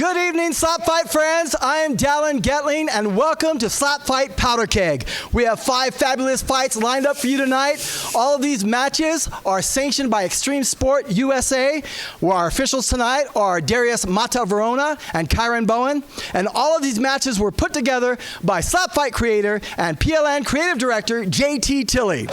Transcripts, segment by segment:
Good evening, SlapFIGHT friends. I am Dallen, Gettling, and welcome to SlapFIGHT Powder Keg. We have 5 fabulous fights lined up for you tonight. All of these matches are sanctioned by Extreme Sport USA, where our officials tonight are Darius Mata Verona and Kyron Bowen. And all of these matches were put together by SlapFIGHT creator and PLN creative director JT Tilley.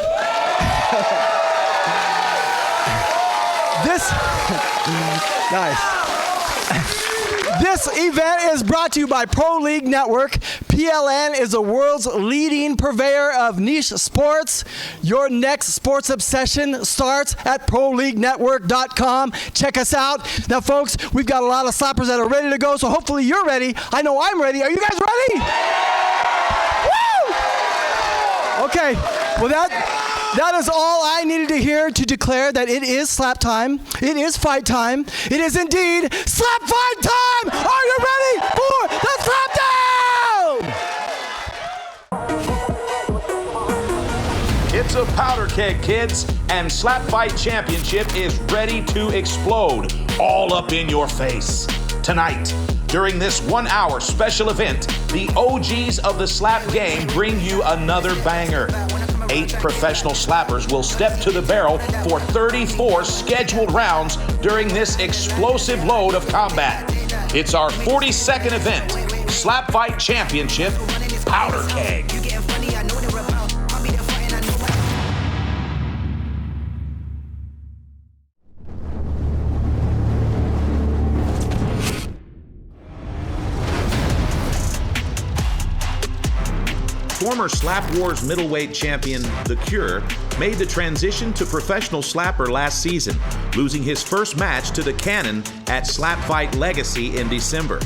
This event is brought to you by Pro League Network. PLN is the world's leading purveyor of niche sports. Your next sports obsession starts at ProLeagueNetwork.com. Check us out. Now, folks, we've got a lot of slappers that are ready to go, so hopefully you're ready. I know I'm ready. Are you guys ready? Woo! Okay. Well, that is all I needed to hear to declare that it is slap time. It is fight time. It is indeed slap fight time. Are you ready for the slap down? It's a powder keg, kids, and SlapFIGHT Championship is ready to explode all up in your face. Tonight, during this 1-hour special event, the OGs of the slap game bring you another banger. 8 professional slappers will step to the barrel for 34 scheduled rounds during this explosive load of combat. It's our 42nd event, SlapFIGHT Championship Powder Keg. Former Slap Wars middleweight champion, The Cure, made the transition to professional slapper last season, losing his first match to the Cannon at SlapFIGHT Legacy in December.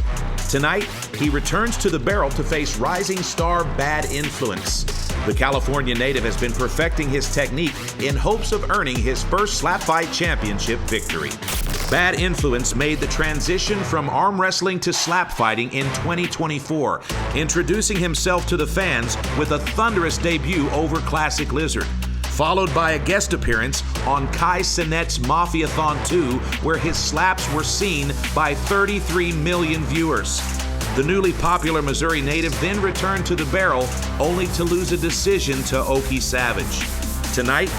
Tonight, he returns to the barrel to face rising star Bad Influence. The California native has been perfecting his technique in hopes of earning his first SlapFIGHT Championship victory. Bad Influence made the transition from arm wrestling to slap fighting in 2024, introducing himself to the fans with a thunderous debut over Classic Lizard, followed by a guest appearance on Kai Sinet's Mafiathon 2, where his slaps were seen by 33 million viewers. The newly popular Missouri native then returned to the barrel, only to lose a decision to Oki Savage. Tonight,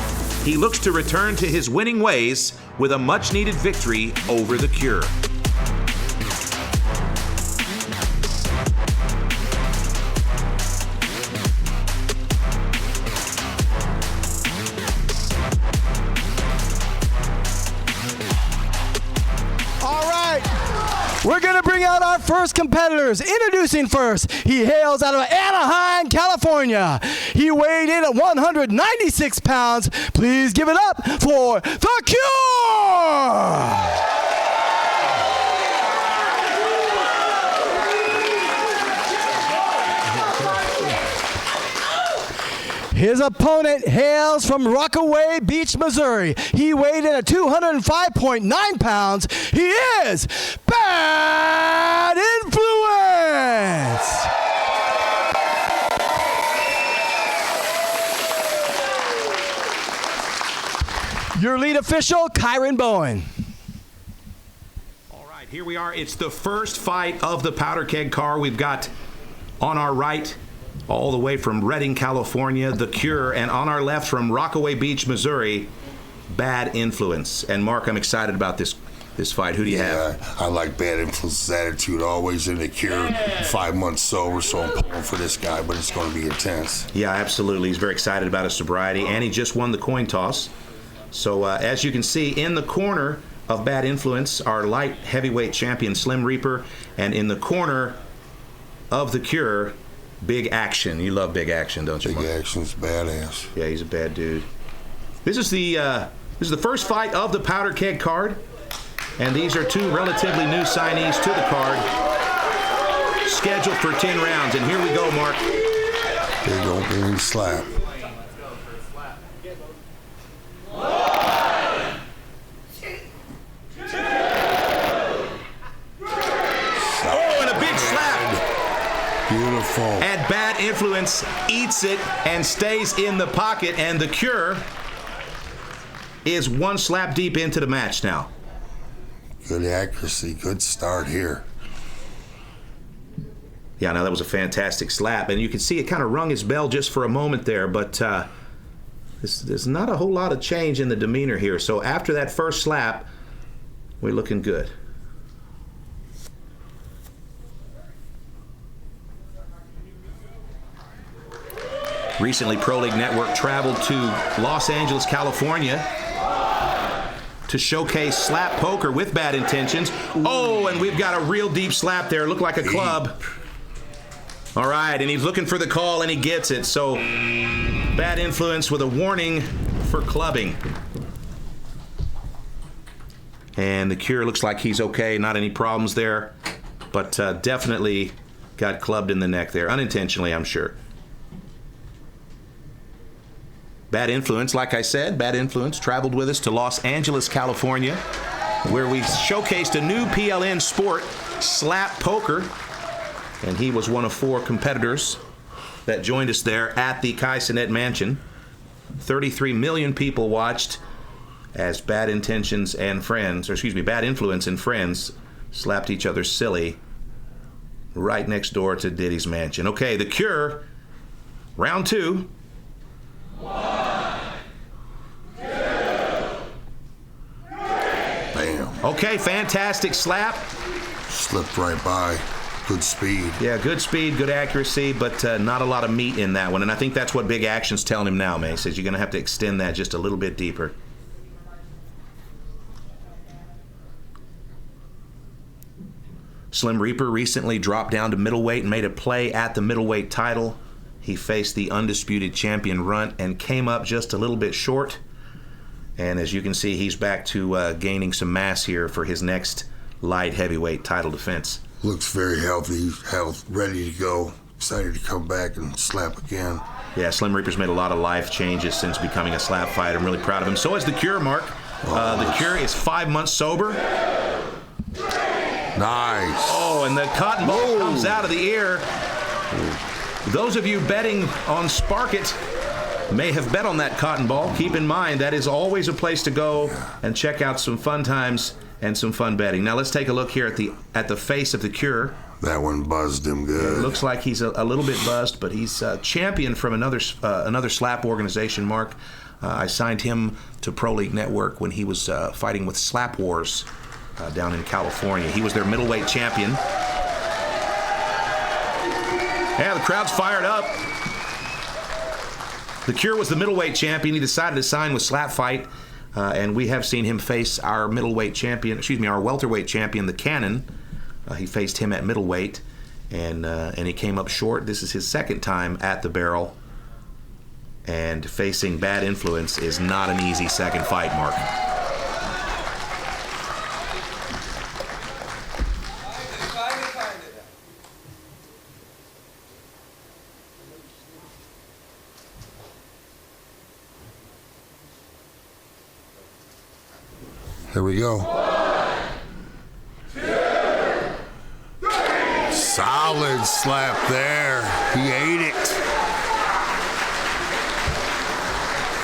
he looks to return to his winning ways with a much-needed victory over The Cure. We're going to bring out our first competitors. Introducing first, he hails out of Anaheim, California. He weighed in at 196 pounds. Please give it up for The Cure! His opponent hails from Rockaway Beach, Missouri. He weighed in at 205.9 pounds. He is Bad Influence. Your lead official, Kyron Bowen. All right, here we are. It's the first fight of the Powder Keg car. We've got on our right, all the way from Redding, California, The Cure, and on our left from Rockaway Beach, Missouri, Bad Influence. And Mark, I'm excited about this fight. Who do you have? I like Bad Influence's attitude, always in The Cure, 5 months sober, so I'm pulling for this guy, but it's going to be intense. Yeah, absolutely. He's very excited about his sobriety, and he just won the coin toss. So as you can see, in the corner of Bad Influence, our light heavyweight champion, Slim Reaper, and in the corner of The Cure, Big Action. You love Big Action, don't you, Mark? Big Action's badass. Yeah, he's a bad dude. This is the first fight of the Powder Keg card, and these are 2 relatively new signees to the card, scheduled for 10 rounds. And here we go, Mark. Big opening slap. Beautiful. And Bad Influence eats it and stays in the pocket, and The Cure is 1 slap deep into the match now. Good accuracy, good start here. Yeah, no, that was a fantastic slap. And you can see it kind of rung his bell just for a moment there, but there's not a whole lot of change in the demeanor here. So after that first slap, we're looking good. Recently, Pro League Network traveled to Los Angeles, California to showcase slap poker with Bad Intentions. Oh, and we've got a real deep slap there. Looked like a club. All right, and he's looking for the call, and he gets it. So, Bad Influence with a warning for clubbing. And the Cure looks like he's okay. Not any problems there. But definitely got clubbed in the neck there. Unintentionally, I'm sure. Bad Influence, like I said, Bad Influence traveled with us to Los Angeles, California, where we showcased a new PLN sport, slap poker. And he was one of 4 competitors that joined us there at the Kaisenet Mansion. 33 million people watched as Bad Intentions and friends, or excuse me, Bad Influence and friends slapped each other silly right next door to Diddy's mansion. Okay, the Cure, round 2. 1, 2, 3. Bam. Okay, fantastic slap. Slipped right by. Good speed. Yeah, good speed, good accuracy, but not a lot of meat in that one. And I think that's what Big Action's telling him now, May. He says you're going to have to extend that just a little bit deeper. Slim Reaper recently dropped down to middleweight and made a play at the middleweight title. He faced the undisputed champion Runt and came up just a little bit short. And as you can see, he's back to gaining some mass here for his next light heavyweight title defense. Looks very healthy, ready to go. Excited to come back and slap again. Yeah, Slim Reaper's made a lot of life changes since becoming a slap fighter. I'm really proud of him. So is the Cure, Mark. The Cure is 5 months sober. Nice. Oh, and the cotton ball comes out of the ear. Those of you betting on Spark It may have bet on that cotton ball. Keep in mind, that is always a place to go and check out some fun times and some fun betting. Now let's take a look here at the face of the Cure. That one buzzed him good. It looks like he's a little bit buzzed, but he's champion from another slap organization, Mark. I signed him to Pro League Network when he was fighting with Slap Wars down in California. He was their middleweight champion. Yeah, the crowd's fired up. The Cure was the middleweight champion. He decided to sign with SlapFIGHT, and we have seen him face our welterweight champion, the Cannon. He faced him at middleweight, and he came up short. This is his second time at the Barrel, and facing Bad Influence is not an easy second fight, Mark. Here we go. 1, 2, 3. Solid slap there. He ate it.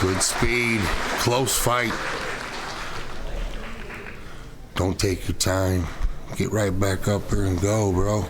Good speed. Close fight. Don't take your time. Get right back up here and go, bro.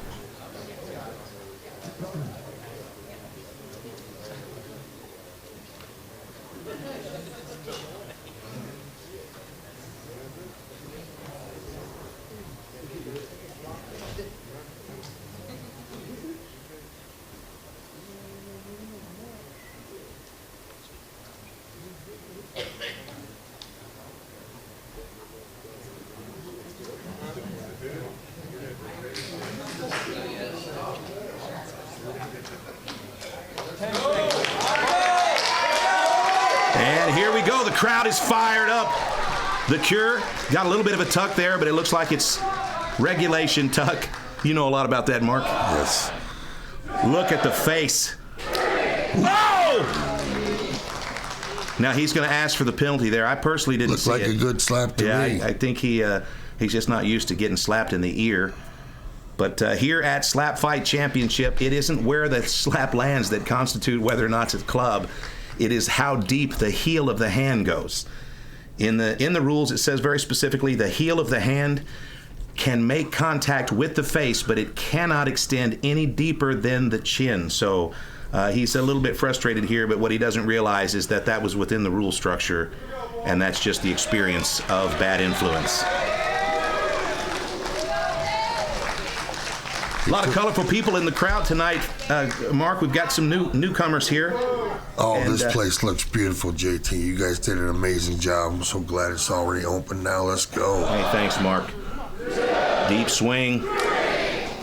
And here we go. The crowd is fired up. The Cure got a little bit of a tuck there, but it looks like it's regulation tuck. You know a lot about that, Mark. Yes. Look at the face. Whoa! Now he's going to ask for the penalty there. I personally didn't see it. Looks like a good slap to me. I think he's just not used to getting slapped in the ear. But here at SlapFIGHT Championship, it isn't where the slap lands that constitute whether or not it's a club. It is how deep the heel of the hand goes. In the rules, it says very specifically the heel of the hand can make contact with the face, but it cannot extend any deeper than the chin. So he's a little bit frustrated here, but what he doesn't realize is that that was within the rule structure, and that's just the experience of Bad Influence. A lot of colorful people in the crowd tonight. Mark, we've got some newcomers here. Oh, and this place looks beautiful, JT. You guys did an amazing job. I'm so glad it's already open now. Let's go. Hey, thanks, Mark. Deep swing.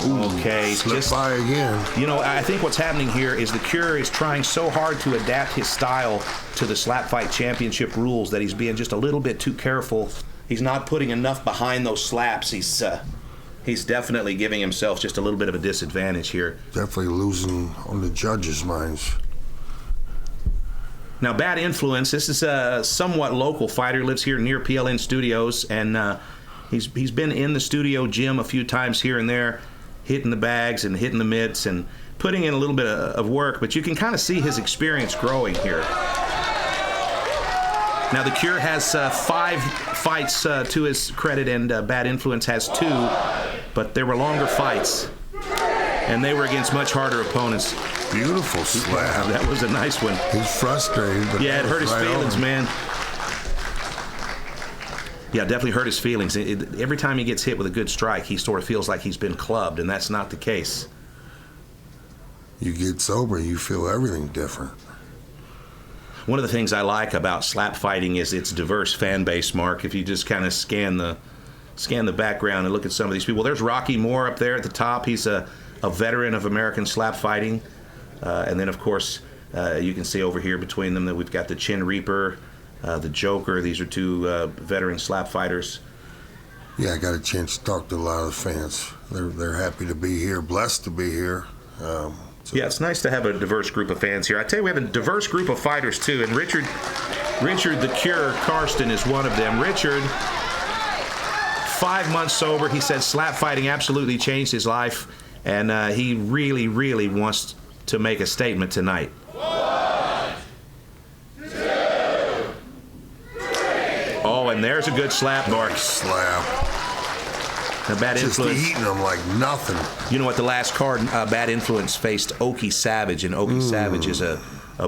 Okay. Slip by again. You know, I think what's happening here is the Cure is trying so hard to adapt his style to the Slap Fight Championship rules that he's being just a little bit too careful. He's not putting enough behind those slaps. He's definitely giving himself just a little bit of a disadvantage here. Definitely losing on the judges' minds. Now, Bad Influence, this is a somewhat local fighter, lives here near PLN Studios, and he's been in the studio gym a few times here and there, hitting the bags and hitting the mitts and putting in a little bit of work, but you can kind of see his experience growing here. Now, the Cure has 5 fights to his credit, and Bad Influence has 2, but there were longer fights, and they were against much harder opponents. Beautiful slap. That was a nice one. He's frustrated, but yeah, it hurt his feelings, man. Yeah, definitely hurt his feelings. Every time he gets hit with a good strike, he sort of feels like he's been clubbed, and that's not the case. You get sober, you feel everything different. One of the things I like about slap fighting is its diverse fan base, Mark. If you just kind of scan the background and look at some of these people. There's Rocky Moore up there at the top. He's a veteran of American slap fighting. And then, of course, you can see over here between them that we've got the Chin Reaper, the Joker. These are 2 veteran slap fighters. Yeah, I got a chance to talk to a lot of the fans. They're happy to be here, blessed to be here. Yeah, it's nice to have a diverse group of fans here. I tell you, we have a diverse group of fighters, too. And Richard the Cure Karsten is one of them. Richard, 5 months sober. He said slap fighting absolutely changed his life. And he really, really wants to make a statement tonight. 1, 2, 3. Oh, and there's a good slap, Mark. Slap. The Bad Influence. Just eating them like nothing. You know what? The last card, Bad Influence faced Oki Savage, and Oki Savage is a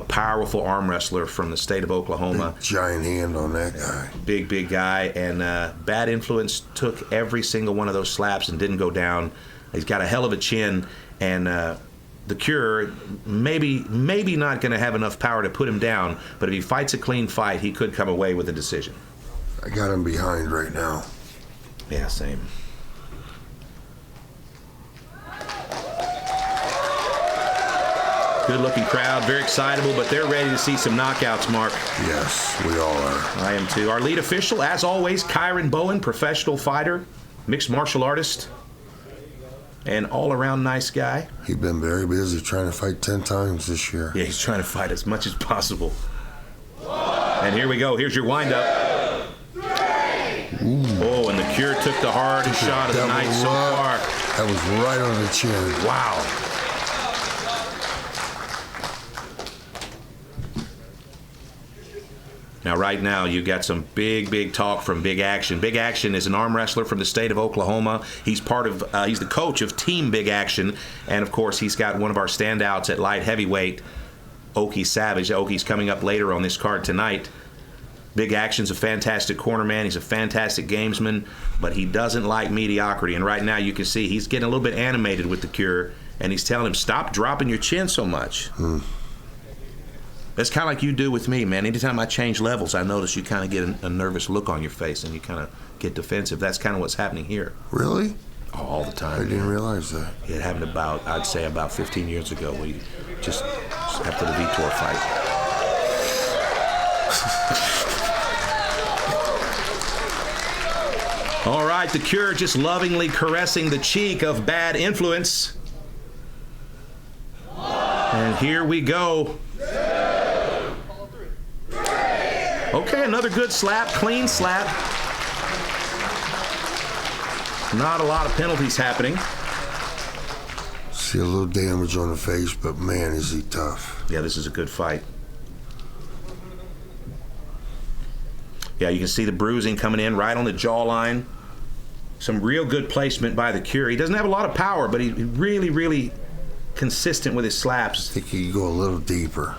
powerful arm wrestler from the state of Oklahoma. Big giant hand on that guy. Big guy, and Bad Influence took every single one of those slaps and didn't go down. He's got a hell of a chin, and the Cure maybe not going to have enough power to put him down, but if he fights a clean fight, he could come away with a decision. I got him behind right now. Yeah, same. Good-looking crowd, very excitable, but they're ready to see some knockouts, Mark. Yes, we all are. I am too. Our lead official, as always, Kyron Bowen, professional fighter, mixed martial artist, and all-around nice guy. He's been very busy trying to fight 10 times this year. Yeah, he's trying to fight as much as possible. And here we go. Here's your wind-up. Oh, and the Cure took the hardest shot of the night so far. That was right on the chin. Wow. Now, right now, you got some big talk from Big Action. Big Action is an arm wrestler from the state of Oklahoma. He's he's the coach of Team Big Action, and of course, he's got one of our standouts at light heavyweight, Oki Savage. Oki's coming up later on this card tonight. Big Action's a fantastic corner man. He's a fantastic gamesman, but he doesn't like mediocrity. And right now, you can see he's getting a little bit animated with the Cure, and he's telling him, stop dropping your chin so much. That's kind of like you do with me, man. Anytime I change levels, I notice you kind of get a nervous look on your face and you kind of get defensive. That's kind of what's happening here. Really? Oh, all the time. I didn't realize that. It happened I'd say about 15 years ago. We just after the Vitor fight. All right, the Cure just lovingly caressing the cheek of Bad Influence. And here we go. Okay, another good slap, clean slap. Not a lot of penalties happening. See a little damage on the face, but man, is he tough. Yeah, this is a good fight. Yeah, you can see the bruising coming in right on the jawline. Some real good placement by the Cure. He doesn't have a lot of power, but he's really, really consistent with his slaps. I think he can go a little deeper.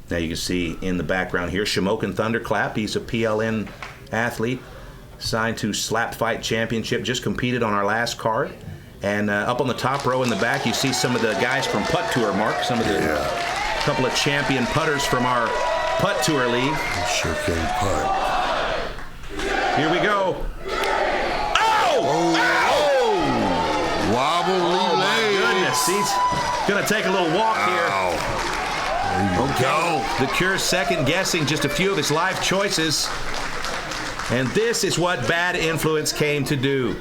Now you can see in the background here, Shamokin Thunderclap. He's a PLN athlete, signed to SlapFIGHT Championship, just competed on our last card. And up on the top row in the back, you see some of the guys from Putt Tour, Mark. Some of the couple of champion putters from our Putt Tour League. Sure can putt. Here we go. Oh! Wobbly Oh, my goodness. He's going to take a little walk here. There you go. The Cure's second guessing just a few of his life choices. And this is what Bad Influence came to do.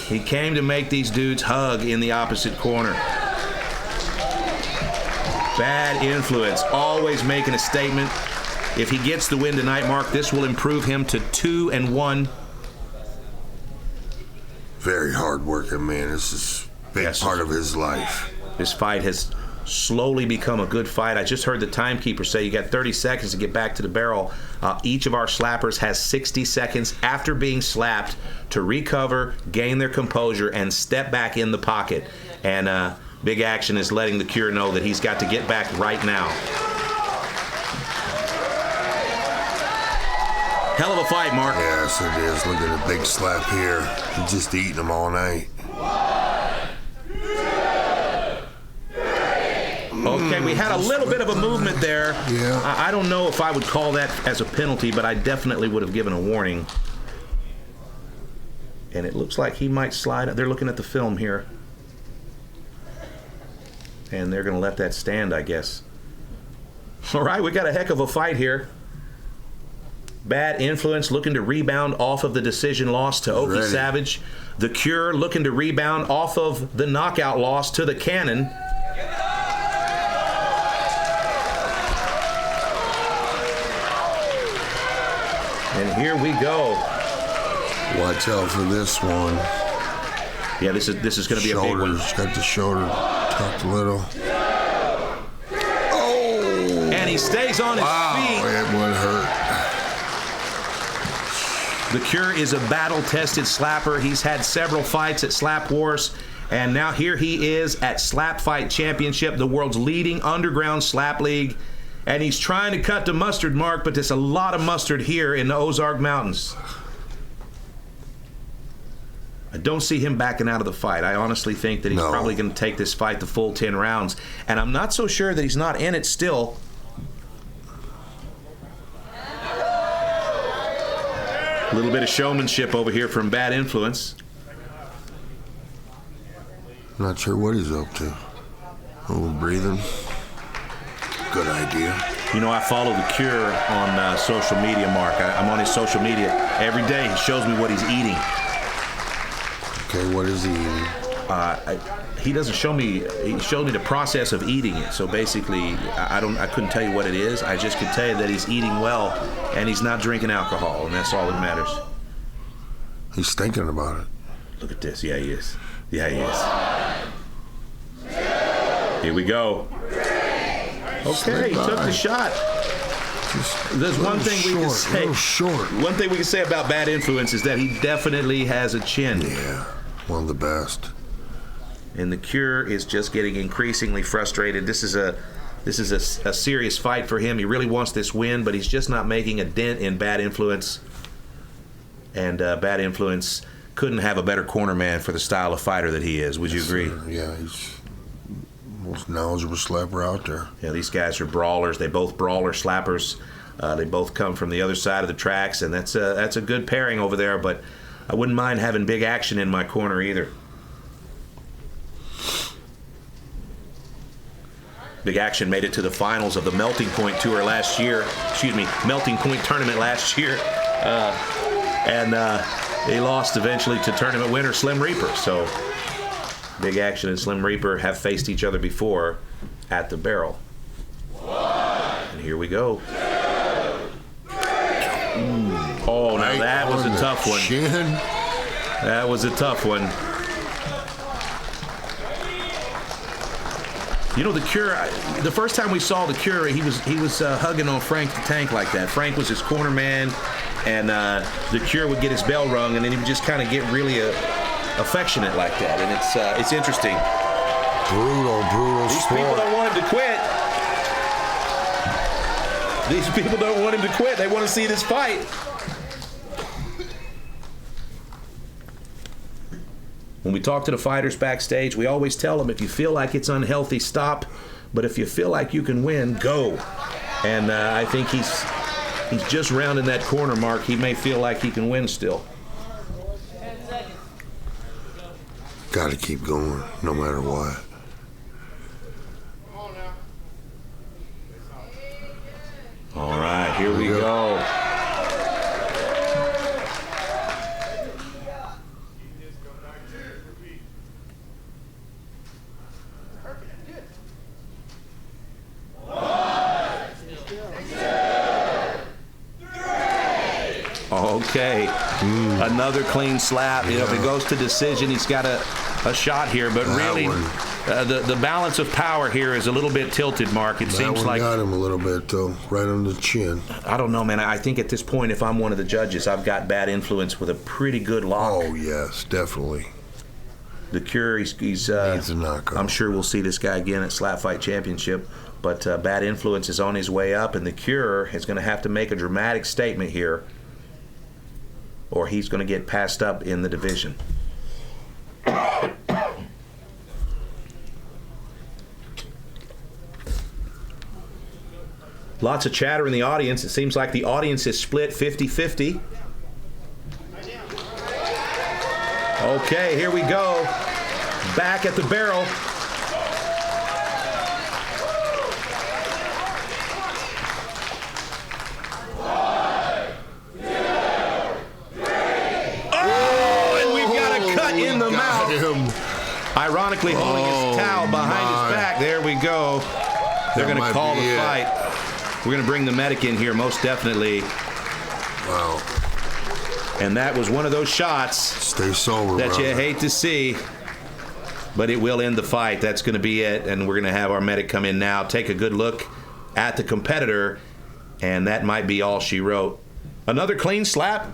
He came to make these dudes hug in the opposite corner. Bad Influence, always making a statement. If he gets the win tonight, Mark, this will improve him to 2-1. Very hard-working man. This is a big part of his life. This fight has slowly become a good fight. I just heard the timekeeper say you got 30 seconds to get back to the barrel. Each of our slappers has 60 seconds after being slapped to recover, gain their composure, and step back in the pocket. And Big Action is letting the Cure know that he's got to get back right now. Hell of a fight, Mark. Yes, it is. Look at the big slap here. He's just eating them all night. Okay, we had a little bit of a movement there. Yeah. I don't know if I would call that as a penalty, but I definitely would have given a warning. And it looks like he might slide. They're looking at the film here. And they're going to let that stand, I guess. All right, we got a heck of a fight here. Bad Influence looking to rebound off of the decision loss to Oki Savage. The Cure looking to rebound off of the knockout loss to the Cannon. And here we go. Watch out for this one. Yeah, this is going to be a big one. Got the shoulder tucked a little. Oh! And he stays on his feet. It would hurt. The Cure is a battle-tested slapper. He's had several fights at Slap Wars, and now here he is at SlapFIGHT Championship, the world's leading underground slap league. And he's trying to cut the mustard, Mark, but there's a lot of mustard here in the Ozark Mountains. I don't see him backing out of the fight. I honestly think that he's probably going to take this fight the full 10 rounds. And I'm not so sure that he's not in it still. A little bit of showmanship over here from Bad Influence. Not sure what he's up to. A little breathing. Good idea. You know, I follow the Cure on social media, Mark. I'm on his social media every day. He shows me what he's eating. Okay, what is he eating? He doesn't show me. He showed me the process of eating it. So basically, I couldn't tell you what it is. I just could tell you that he's eating well and he's not drinking alcohol, and that's all that matters. He's thinking about it. Look at this. Yeah, he is. Yeah, he is. Here we go. Okay, he took the shot. There's one thing we can say. One thing we can say about Bad Influence is that he definitely has a chin. Yeah, one of the best. And the Cure is just getting increasingly frustrated. This is a serious fight for him. He really wants this win, but he's just not making a dent in Bad Influence. And Bad Influence couldn't have a better corner man for the style of fighter that he is. Would you agree? Yeah, he's most knowledgeable slapper out there. Yeah, these guys are brawlers. They both brawler slappers. They both come from the other side of the tracks, and that's a good pairing over there. But I wouldn't mind having Big Action in my corner either. Big Action made it to the finals of the Melting Point Tour last year. Excuse me, Melting Point Tournament last year, and they lost eventually to tournament winner Slim Reaper. So Big Action and Slim Reaper have faced each other before at the barrel. And here we go. Oh, now that was a tough one. That was a tough one. You know, the Cure, the first time we saw the Cure, he was hugging on Frank the Tank like that. Frank was his corner man. and the Cure would get his bell rung, and then he would just kind of get really affectionate like that, and it's interesting. Brutal These sport. people don't want him to quit. These people don't want him to quit. They want to see this fight. When we talk to the fighters backstage, we always tell them, if you feel like it's unhealthy, stop. But if you feel like you can win, go. And I think he's just rounding that corner mark. He may feel like he can win still. Got to keep going, no matter what. All right, here we go. Okay, another clean slap. You know, if it goes to decision, he's got a shot here. But really, the balance of power here is a little bit tilted, Mark. It seems like got him a little bit, though, right on the chin. I don't know, man. I think at this point, if I'm one of the judges, I've got bad influence with a pretty good lock. Oh, yes, definitely. The Cure, he's needs a knockout. I'm sure we'll see this guy again at Slap Fight Championship. But bad influence is on his way up, and the Cure is going to have to make a dramatic statement here, or he's going to get passed up in the division. Lots of chatter in the audience. It seems like the audience is split 50-50. Okay, here we go. Back at the barrel. In the mouth. Ironically holding his towel behind his back. There we go. They're going to call the fight. We're going to bring the medic in here, most definitely. Wow. And that was one of those shots Stay sober, that brother. you hate to see. But it will end the fight. That's going to be it. And we're going to have our medic come in now, take a good look at the competitor. And that might be all she wrote. Another clean slap.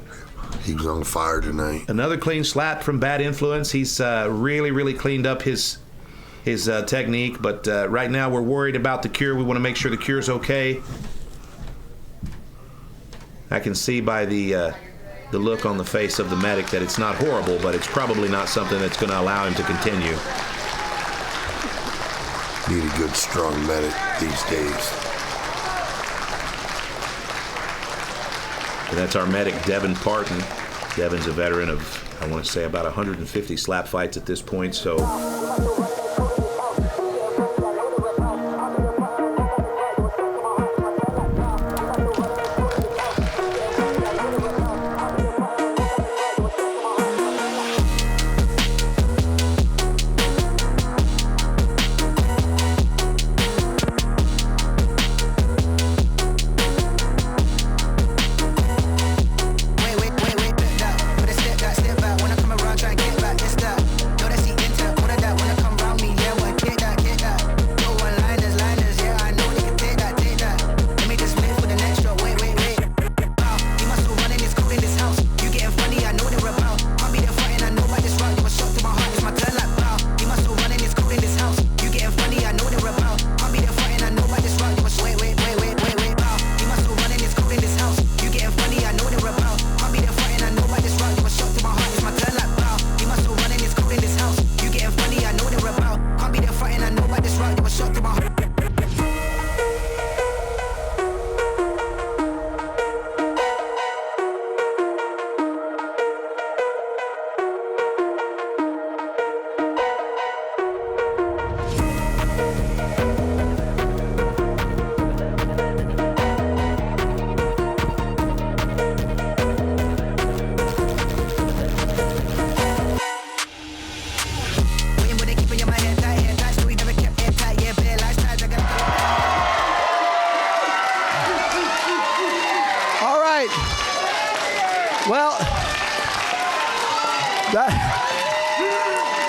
He was on fire tonight. Another clean slap from Bad Influence. He's really cleaned up his technique, but right now we're worried about the Cure. We want to make sure the Cure's okay. I can see by the look on the face of the medic that it's not horrible, but it's probably not something that's going to allow him to continue. Need a good, strong medic these days. And that's our medic, Devin Parton. Devin's a veteran of, I want to say, about 150 slap fights at this point, so...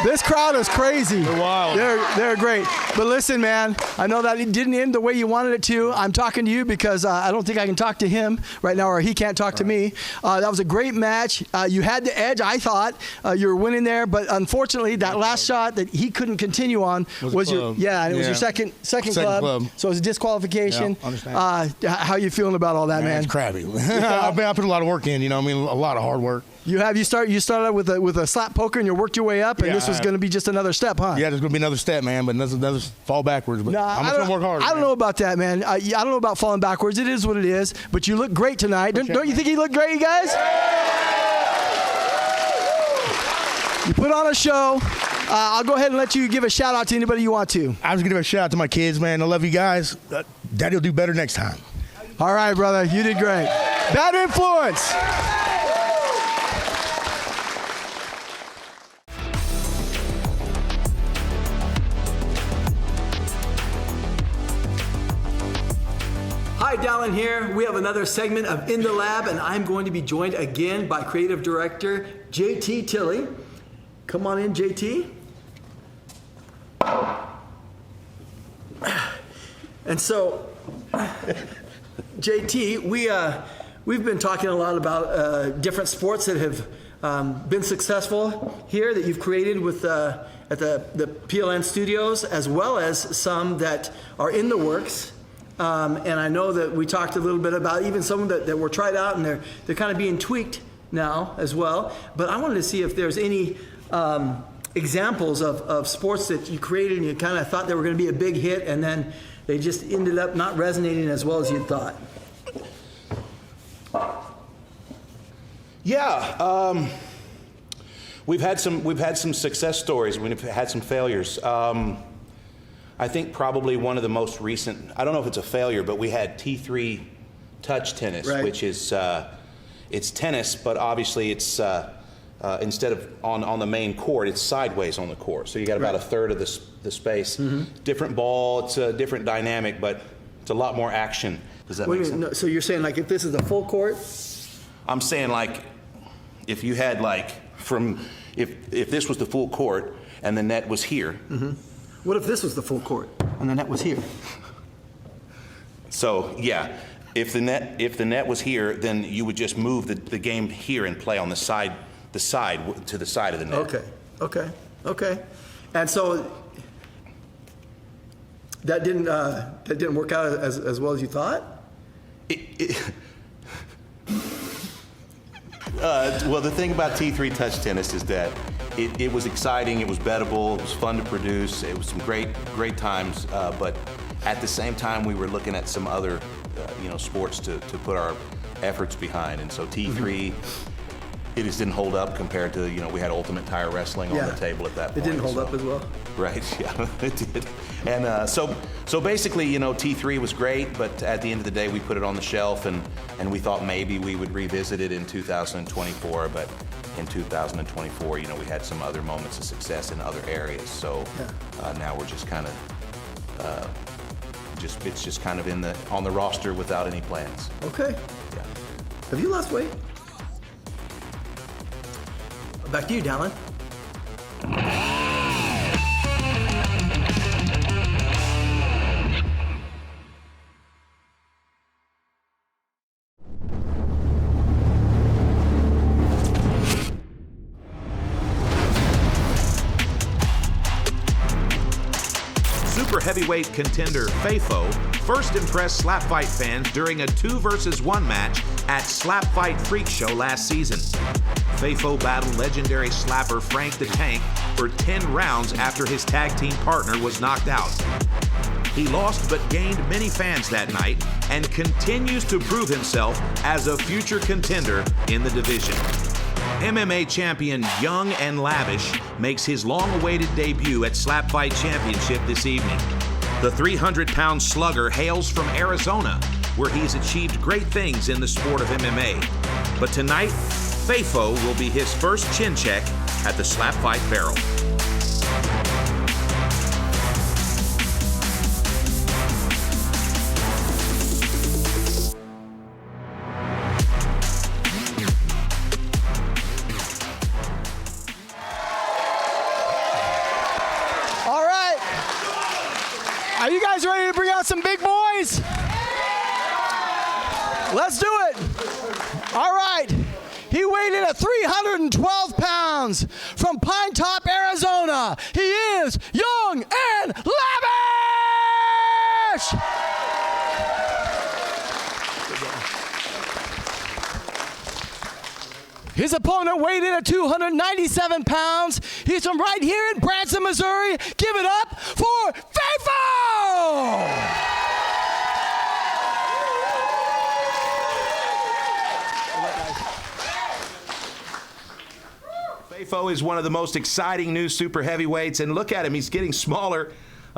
This crowd is crazy. They're wild. They're great. But listen, man, I know that it didn't end the way you wanted it to. I'm talking to you because I don't think I can talk to him right now, or he can't talk to me. That was a great match. You had the edge, I thought. You were winning there, but unfortunately, that last shot that he couldn't continue on was your your second club. So it was a disqualification. Yeah, understand. How you feeling about all that, man? It's crappy. I put a lot of work in. A lot of hard work. You started out with a slap poker and you worked your way up, and this was going to be just another step, huh? Yeah, there's going to be another step, man, but another fall backwards. But I'm just going to work hard. I don't know about that, man. I don't know about falling backwards. It is what it is, but you look great tonight. Don't you think you look great, you guys? You put on a show. I'll go ahead and let you give a shout out to anybody you want to. I was going to give a shout out to my kids, man. I love you guys. Daddy will do better next time. All right, brother. You did great. Bad influence. Hi, Dallen here. We have another segment of In the Lab, and I'm going to be joined again by creative director JT Tilley. Come on in, JT. And so, JT, we've been talking a lot about different sports that have been successful here that you've created with at the PLN Studios, as well as some that are in the works. And I know that we talked a little bit about even some that were tried out, and they're kind of being tweaked now as well. But I wanted to see if there's any examples of sports that you created and you kind of thought they were going to be a big hit, and then they just ended up not resonating as well as you thought. Yeah, we've had some success stories. We've had some failures. I think probably one of the most recent, I don't know if it's a failure, but we had T3 touch tennis, right, which is, it's tennis, but obviously it's, instead of on the main court, it's sideways on the court. So you got about a third of the space. Mm-hmm. Different ball, it's a different dynamic, but it's a lot more action. Does that make sense? No, so you're saying like if this is a full court? I'm saying like if you had like if this was the full court and the net was here. Mm-hmm. What if this was the full court and the net was here? So yeah, if the net was here, then you would just move the game here and play on the side to the side of the net. Okay. And so that didn't work out as well as you thought? Well, the thing about T3 touch tennis is that it was exciting, it was bettable, it was fun to produce, it was some great times, but at the same time we were looking at some other sports to put our efforts behind, and so T3 it just didn't hold up compared to we had Ultimate Tire Wrestling on the table at that point. It didn't hold up as well. Right, yeah, it did. And so basically, T3 was great, but at the end of the day, we put it on the shelf, and we thought maybe we would revisit it in 2024, but in 2024, we had some other moments of success in other areas. So now we're just kind of, it's just kind of on the roster without any plans. Okay. Yeah. Have you lost weight? Back to you, Dallen. Super heavyweight contender Fafo first impressed SlapFIGHT fans during a 2-versus-1 match at SlapFIGHT Freak Show last season. Fafo battled legendary slapper Frank the Tank for 10 rounds after his tag team partner was knocked out. He lost but gained many fans that night and continues to prove himself as a future contender in the division. MMA champion Young and Lavish makes his long-awaited debut at SlapFIGHT Championship this evening. The 300-pound slugger hails from Arizona, where he's achieved great things in the sport of MMA. But tonight, Fafo will be his first chin check at the SlapFIGHT Barrel. ready to bring out some big boys? Let's do it. All right. He weighed in at 312 pounds from Pine Top, Arizona. He is young and lavish. His opponent weighed in at 297 pounds. He's from right here in Branson, Missouri. Give it up for Fafo! Fafo is one of the most exciting new super heavyweights, and look at him, he's getting smaller.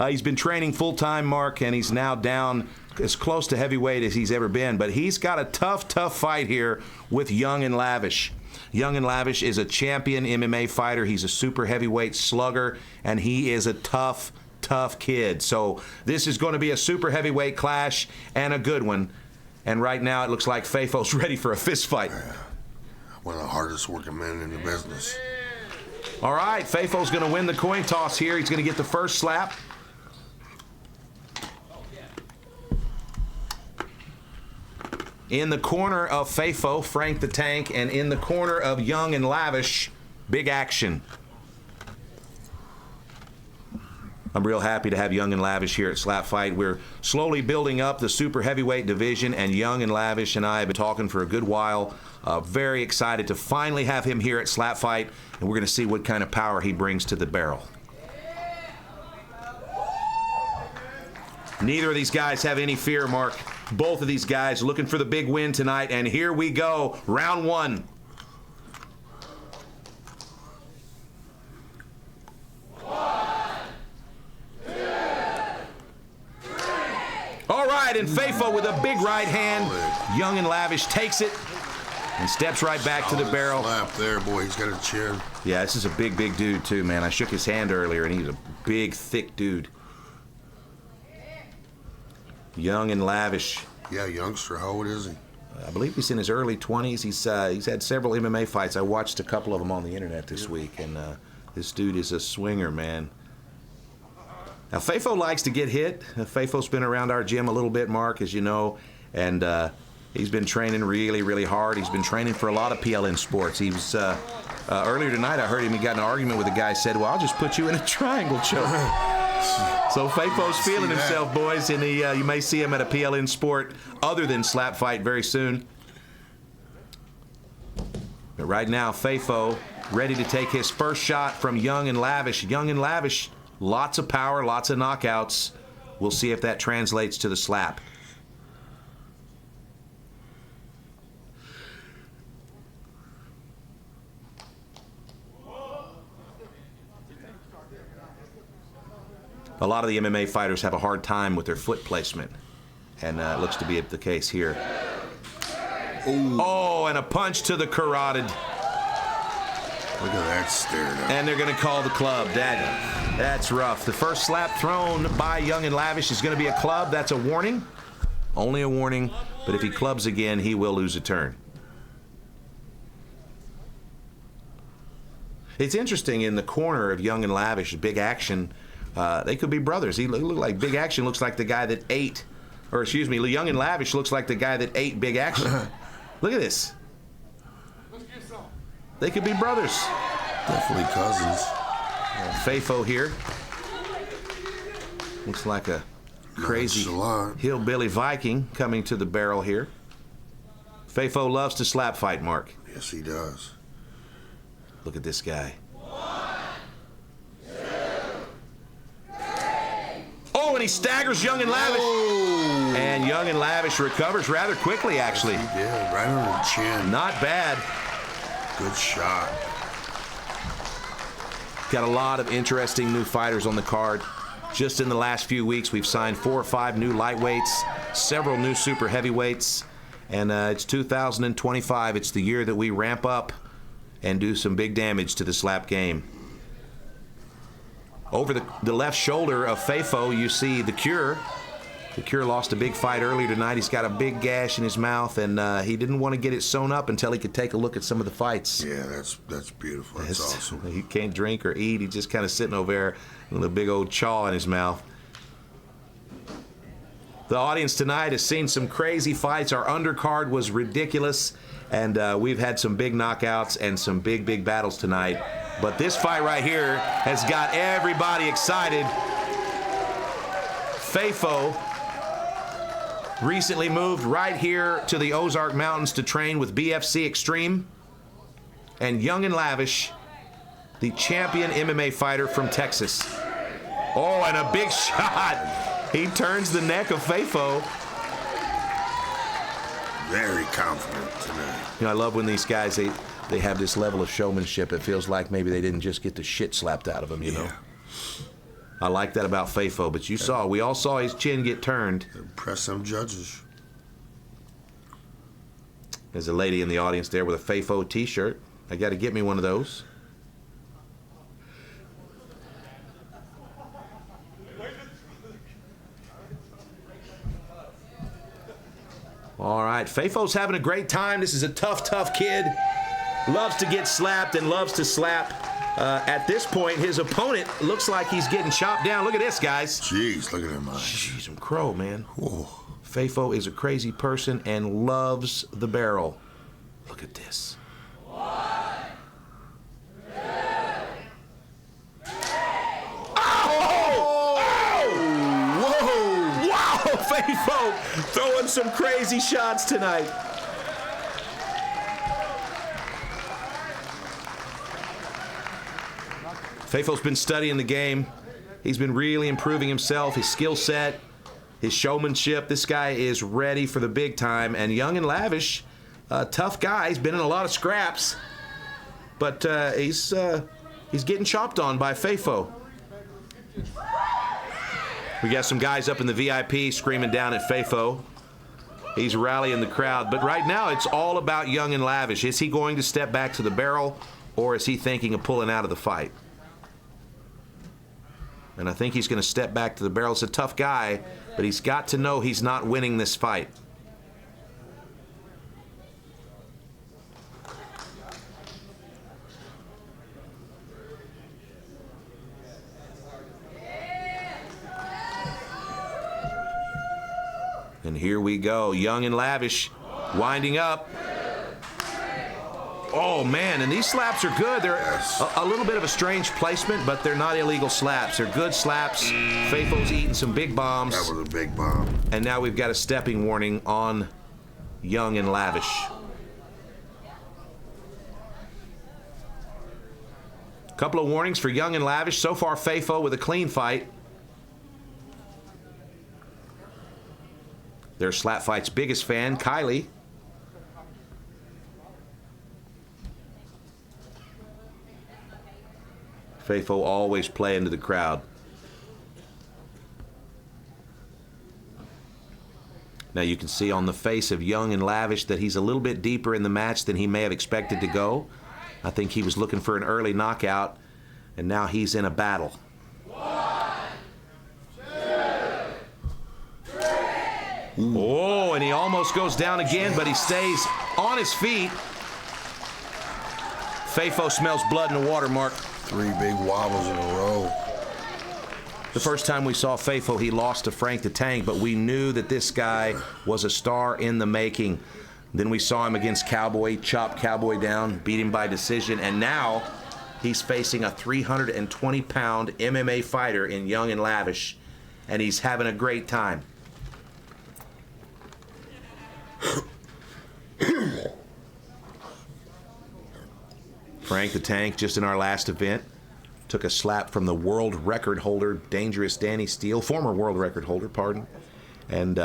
He's been training full-time, Mark, and he's now down as close to heavyweight as he's ever been. But he's got a tough fight here with Young and Lavish. Young and Lavish is a champion MMA fighter. He's a super heavyweight slugger, and he is a tough kid. So this is going to be a super heavyweight clash and a good one. And right now it looks like Fafo's ready for a fist fight. One of the hardest working men in the business. All right, Fafo's going to win the coin toss here. He's going to get the first slap. In the corner of Fafo, Frank the Tank, and in the corner of Young and Lavish, Big Action. I'm real happy to have Young and Lavish here at Slap Fight. We're slowly building up the super heavyweight division, and Young and Lavish and I have been talking for a good while. Very excited to finally have him here at Slap Fight, and we're going to see what kind of power he brings to the barrel. Neither of these guys have any fear, Mark. Both of these guys looking for the big win tonight, and here we go, round one. All right, and Fafo with a big right hand. Young and Lavish takes it and steps right back to the barrel. Slap there, boy. He's got a chin. Yeah, this is a big dude, too, man. I shook his hand earlier, and he's a big, thick dude. Young and Lavish. Yeah, youngster. How old is he? I believe he's in his early 20s. He's had several MMA fights. I watched a couple of them on the internet this week, and this dude is a swinger, man. Now, Fafo likes to get hit. Fafo's been around our gym a little bit, Mark, as you know, and he's been training really hard. He's been training for a lot of PLN sports. He was earlier tonight, I heard him. He got in an argument with a guy. Said, "Well, I'll just put you in a triangle choke." So Fafo's feeling himself, boys, and you may see him at a PLN sport other than Slap Fight very soon. But right now, Fafo ready to take his first shot from Young and Lavish. Young and Lavish, lots of power, lots of knockouts. We'll see if that translates to the slap. A lot of the MMA fighters have a hard time with their foot placement, and it looks to be the case here. Ooh. Oh, and a punch to the carotid. Look at that stare down. And they're going to call the club. That's rough. The first slap thrown by Young and Lavish is going to be a club. That's a warning. Only a warning. But if he clubs again, he will lose a turn. It's interesting, in the corner of Young and Lavish, Big Action, they could be brothers. He look like Big Action looks like the guy that ate, or excuse me, Young and Lavish looks like the guy that ate Big Action. Look at this. They could be brothers. Definitely cousins. Fafo here. Looks like a crazy hillbilly Viking coming to the barrel here. Fafo loves to slap fight, Mark. Yes, he does. Look at this guy. Oh, and he staggers Young and Lavish. Oh. And Young and Lavish recovers rather quickly, actually. Yes, he did, right on the chin. Not bad. Good shot. Got a lot of interesting new fighters on the card. Just in the last few weeks, we've signed 4 or 5 new lightweights, several new super heavyweights, and it's 2025. It's the year that we ramp up and do some big damage to the slap game. Over the left shoulder of Fafo, you see The Cure. The Cure lost a big fight earlier tonight. He's got a big gash in his mouth, and he didn't want to get it sewn up until he could take a look at some of the fights. Yeah, that's beautiful. That's awesome. He can't drink or eat. He's just kind of sitting over there with a big old chaw in his mouth. The audience tonight has seen some crazy fights. Our undercard was ridiculous, and we've had some big knockouts and some big battles tonight. But this fight right here has got everybody excited. Fafo recently moved right here to the Ozark Mountains to train with BFC Extreme. And Young and Lavish, the champion MMA fighter from Texas. Oh, and a big shot. He turns the neck of Fafo. Very confident tonight. You know, I love when these guys, they have this level of showmanship. It feels like maybe they didn't just get the shit slapped out of them, you know. I like that about Fafo, but we all saw his chin get turned. Impress some judges. There's a lady in the audience there with a Fafo t-shirt. I got to get me one of those. All right, Fafo's having a great time. This is a tough kid. Loves to get slapped and loves to slap. At this point, his opponent looks like he's getting chopped down. Look at this, guys. Jeez, look at him. Jeez, some crow, man. Whoa. Fafo is a crazy person and loves the barrel. Look at this. 1, 2, 3. Oh! Whoa! Wow, Fafo throwing some crazy shots tonight. Fafo's been studying the game. He's been really improving himself, his skill set, his showmanship. This guy is ready for the big time. And Young and Lavish, tough guy. He's been in a lot of scraps, but he's getting chopped on by Fafo. We got some guys up in the VIP screaming down at Fafo. He's rallying the crowd. But right now, it's all about Young and Lavish. Is he going to step back to the barrel, or is he thinking of pulling out of the fight? And I think he's going to step back to the barrel. It's a tough guy, but he's got to know he's not winning this fight. And here we go. Young and Lavish winding up. Oh, man, and these slaps are good. They're a little bit of a strange placement, but they're not illegal slaps. They're good slaps. Fafo's eating some big bombs. That was a big bomb. And now we've got a stepping warning on Young and Lavish. Couple of warnings for Young and Lavish. So far, Fafo with a clean fight. Their SlapFight's biggest fan, Kylie. Fafo always playing to the crowd. Now you can see on the face of Young and Lavish that he's a little bit deeper in the match than he may have expected to go. I think he was looking for an early knockout, and now he's in a battle. 1, 2, 3. Oh, and he almost goes down again, but he stays on his feet. Fafo smells blood in the water, Mark. 3 big wobbles in a row. The first time we saw Fafo, he lost to Frank the Tank, but we knew that this guy was a star in the making. Then we saw him against Cowboy, chop Cowboy down, beat him by decision, and now he's facing a 320-pound MMA fighter in Young and Lavish, and he's having a great time. Frank the Tank, just in our last event, took a slap from the world record holder, Dangerous Danny Steele, former world record holder, pardon, and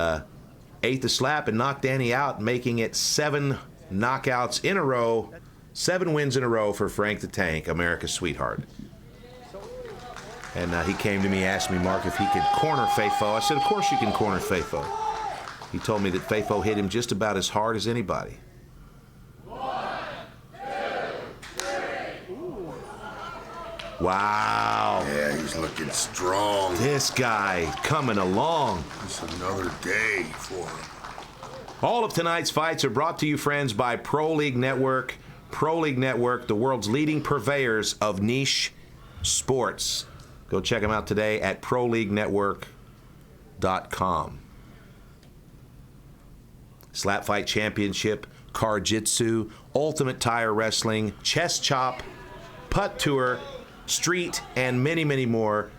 ate the slap and knocked Danny out, making it 7 knockouts in a row, 7 wins in a row for Frank the Tank, America's sweetheart. And he came to me, asked me, Mark, if he could corner Fafo. I said, of course you can corner Fafo. He told me that Fafo hit him just about as hard as anybody. 1, 2, 3. Wow. Yeah, he's looking strong. This guy coming along. It's another day for him. All of tonight's fights are brought to you, friends, by Pro League Network. Pro League Network, the world's leading purveyors of niche sports. Go check them out today at ProLeagueNetwork.com. Slap Fight Championship, Car Jitsu, Ultimate Tire Wrestling, Chest Chop, Putt Tour, Street, and many, many more.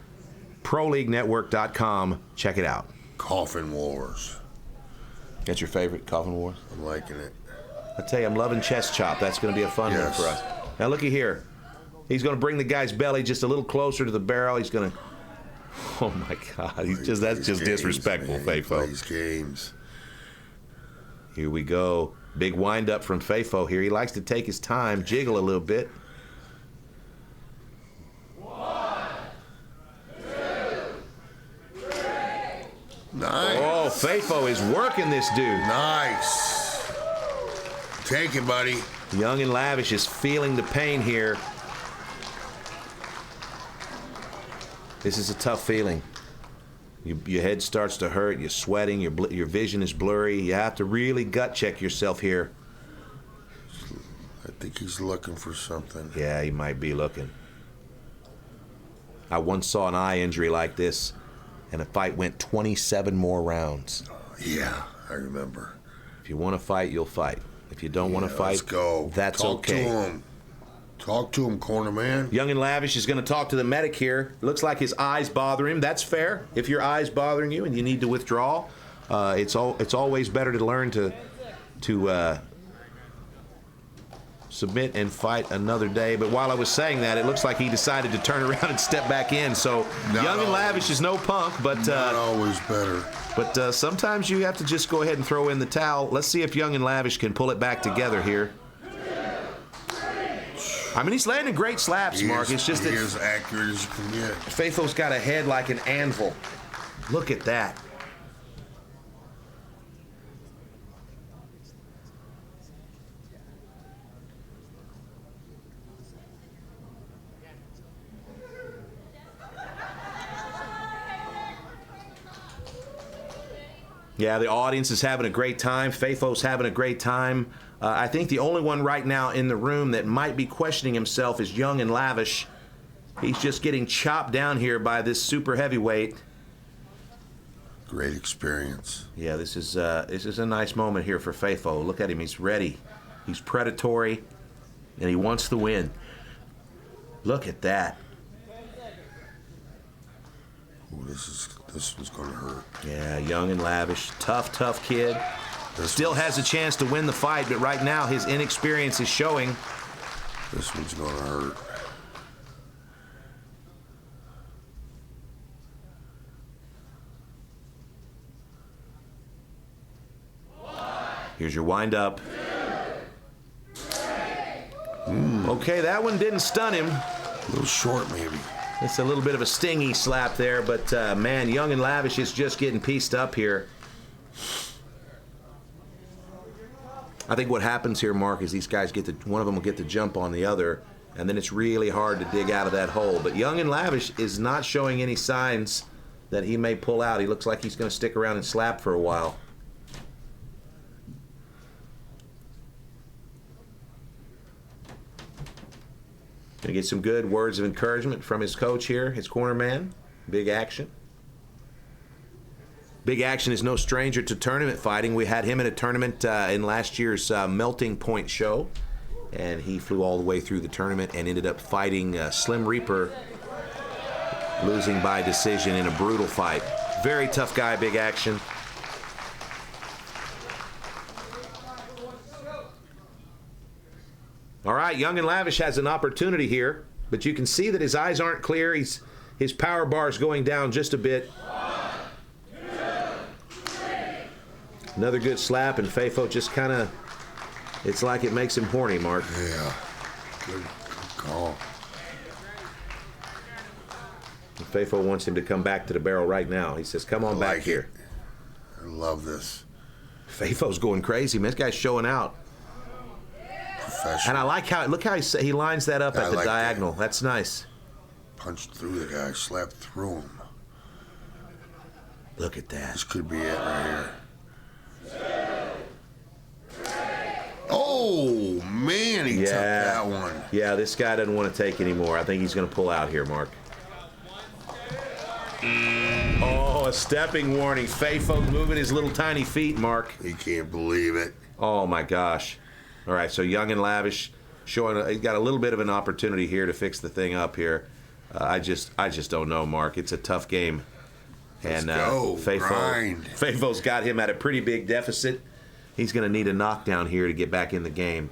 ProLeagueNetwork.com. Check it out. Coffin Wars. That's your favorite, Coffin Wars? I'm liking it. I tell you, I'm loving Chest Chop. That's going to be a fun one for us. Now, looky here. He's going to bring the guy's belly just a little closer to the barrel. He's going to... Oh, my God. That's just disrespectful, Fafo. Plays games. Here we go. Big wind-up from Fafo here. He likes to take his time, jiggle a little bit. 1, 2, 3. Nice. Oh, Fafo is working this dude. Nice. Take it, buddy. Young and Lavish is feeling the pain here. This is a tough feeling. Your head starts to hurt. You're sweating. Your vision is blurry. You have to really gut check yourself here. I think he's looking for something. Yeah, he might be looking. I once saw an eye injury like this, and a fight went 27 more rounds. Yeah, I remember. If you want to fight, you'll fight. If you don't want to fight, let's go. That's okay. Talk to him. Talk to him, corner man. Young and Lavish is going to talk to the medic here. Looks like his eyes bother him. That's fair. If your eye's bothering you and you need to withdraw, it's always better to learn to submit and fight another day. But while I was saying that, it looks like he decided to turn around and step back in. So Young and Lavish is no punk, but not always better. But sometimes you have to just go ahead and throw in the towel. Let's see if Young and Lavish can pull it back together here. I mean, he's landing great slaps, Mark. It's just that as accurate as you can get. Fafo's got a head like an anvil. Look at that. Yeah, the audience is having a great time. Fafo's having a great time. I think the only one right now in the room that might be questioning himself is Young and Lavish. He's just getting chopped down here by this super heavyweight. Great experience. Yeah, this is a nice moment here for Fafo. Look at him. He's ready. He's predatory, and he wants to win. Look at that. Ooh, this one's going to hurt. Yeah, Young and Lavish. Tough kid. Still has a chance to win the fight, but right now his inexperience is showing. This one's going to hurt. Here's your wind-up. Okay, that one didn't stun him. A little short, maybe. It's a little bit of a stingy slap there, but man, Young and Lavish is just getting pieced up here. I think what happens here, Mark, is these guys one of them will get the jump on the other, and then it's really hard to dig out of that hole. But Young and Lavish is not showing any signs that he may pull out. He looks like he's going to stick around and slap for a while. Going to get some good words of encouragement from his coach here, his corner man. Big Action. Big Action is no stranger to tournament fighting. We had him in a tournament in last year's Melting Point show, and he flew all the way through the tournament and ended up fighting Slim Reaper, losing by decision in a brutal fight. Very tough guy, Big Action. All right, Young and Lavish has an opportunity here, but you can see that his eyes aren't clear. His power bar is going down just a bit. 1, 2, 3. Another good slap, and Fafo just kind of, it's like it makes him horny, Mark. Yeah, good call. And Fafo wants him to come back to the barrel right now. He says, come on back here. I love this. Fafo's going crazy, man. This guy's showing out. And I like how, look how he lines that up at the diagonal. That's nice. Punched through the guy, slapped through him. Look at that. This could be it right here. 2, 3. Oh, man, he took that one. Yeah, this guy doesn't want to take anymore. I think he's going to pull out here, Mark. Oh. Oh, a stepping warning. Fafo moving his little tiny feet, Mark. He can't believe it. Oh, my gosh. All right, so Young and Lavish showing he's got a little bit of an opportunity here to fix the thing up here. I just don't know, Mark. It's a tough game. Let's go. Grind. Fafo's got him at a pretty big deficit. He's going to need a knockdown here to get back in the game.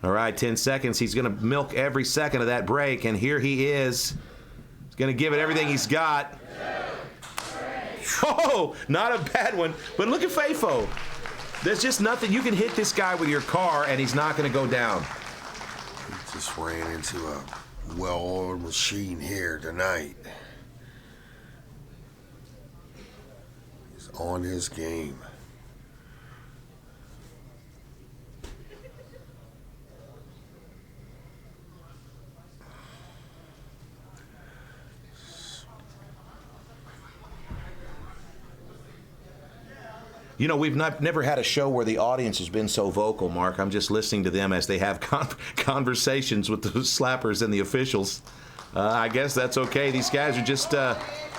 All right, 10 seconds. He's going to milk every second of that break, and here he is. He's going to give it everything he's got. Oh, not a bad one. But look at Fafo. There's just nothing. You can hit this guy with your car, and he's not going to go down. He just ran into a well-oiled machine here tonight. He's on his game. You know, we've never had a show where the audience has been so vocal, Mark. I'm just listening to them as they have conversations with the slappers and the officials. I guess that's okay. These guys are just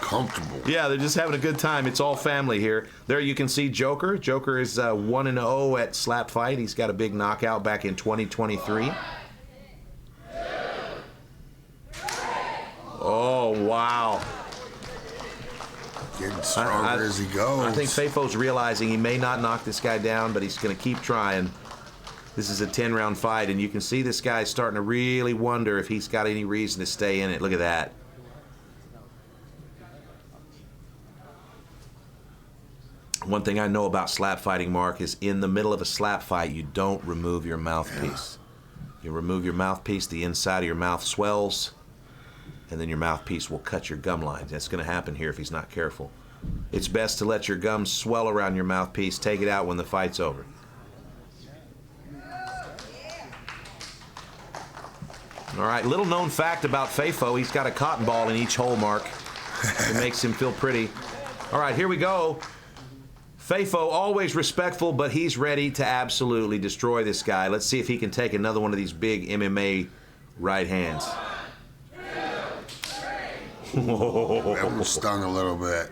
comfortable. Yeah, they're just having a good time. It's all family here. There you can see Joker. Joker is 1-0 at Slap Fight. He's got a big knockout back in 2023. Oh, wow. Getting stronger as he goes. I think Fafo's realizing he may not knock this guy down, but he's going to keep trying. This is a 10-round fight, and you can see this guy starting to really wonder if he's got any reason to stay in it. Look at that. One thing I know about slap fighting, Mark, is in the middle of a slap fight, you don't remove your mouthpiece. You remove your mouthpiece, the inside of your mouth swells, and then your mouthpiece will cut your gum lines. That's going to happen here if he's not careful. It's best to let your gums swell around your mouthpiece. Take it out when the fight's over. All right, little known fact about Fafo, he's got a cotton ball in each hole, Mark. It makes him feel pretty. All right, here we go. Fafo, always respectful, but he's ready to absolutely destroy this guy. Let's see if he can take another one of these big MMA right hands. That one stung a little bit.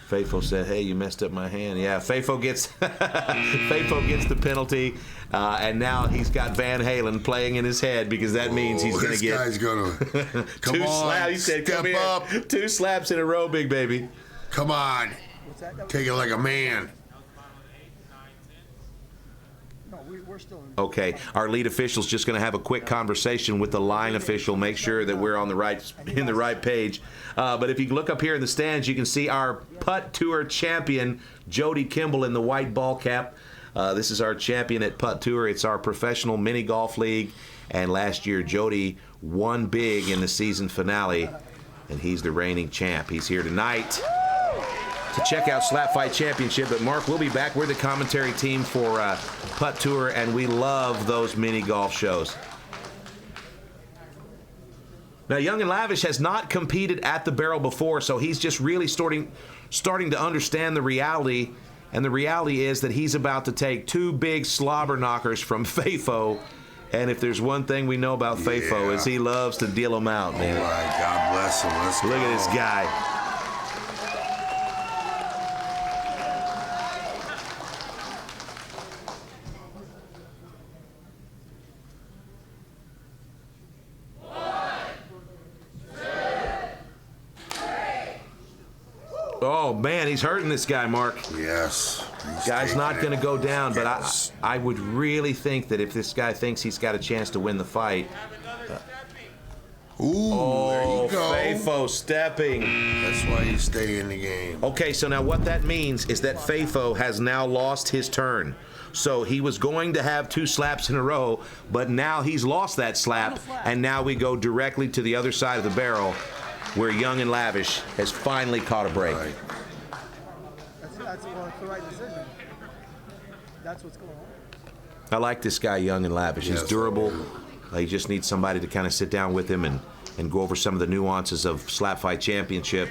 Fafo said, "Hey, you messed up my hand." Yeah, Fafo gets Fafo gets the penalty, and now he's got Van Halen playing in his head because that means he's going to get. This guy's going to come on. Slaps. He said, "Come here, up. 2 slaps in a row, big baby." Come on, take it like a man. Okay, our lead official's just going to have a quick conversation with the line official, make sure that we're on the right page. But if you look up here in the stands, you can see our Putt Tour champion, Jody Kimball, in the white ball cap. This is our champion at Putt Tour. It's our professional mini golf league. And last year, Jody won big in the season finale, and he's the reigning champ. He's here tonight to check out Slap Fight Championship. But Mark, we'll be back. We're the commentary team for Putt Tour, and we love those mini golf shows. Now, Young and Lavish has not competed at the barrel before, so he's just really starting to understand the reality. And the reality is that he's about to take 2 big slobber knockers from Fafo. And if there's one thing we know about Fafo is he loves to deal them out, man. All right, God bless him. Let's Look go. at this guy. Oh, man, he's hurting this guy, Mark. Yes. Guy's not going to go down, but I would really think that if this guy thinks he's got a chance to win the fight. Ooh, there you go. Fafo stepping. That's why you stay in the game. Okay, so now what that means is that Fafo has now lost his turn. So he was going to have 2 slaps in a row, but now he's lost that slap, and now we go directly to the other side of the barrel, where Young and Lavish has finally caught a break. Right. That's the right decision. That's what's going on. I like this guy, Young and Lavish. He's Yes, durable. He just needs somebody to kind of sit down with him and go over some of the nuances of SlapFIGHT Championship.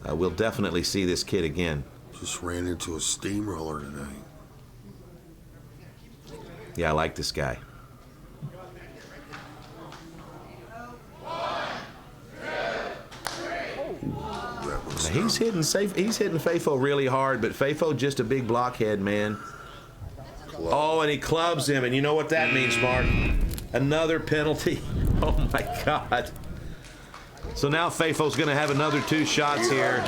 We'll definitely see this kid again. Just ran into a steamroller today. Yeah, I like this guy. Now, he's hitting Fafo really hard, but Fafo just a big blockhead, man. Oh, and he clubs him, and you know what that means, Mark? Another penalty. Oh my God. So now Fafo's going to have another 2 shots here.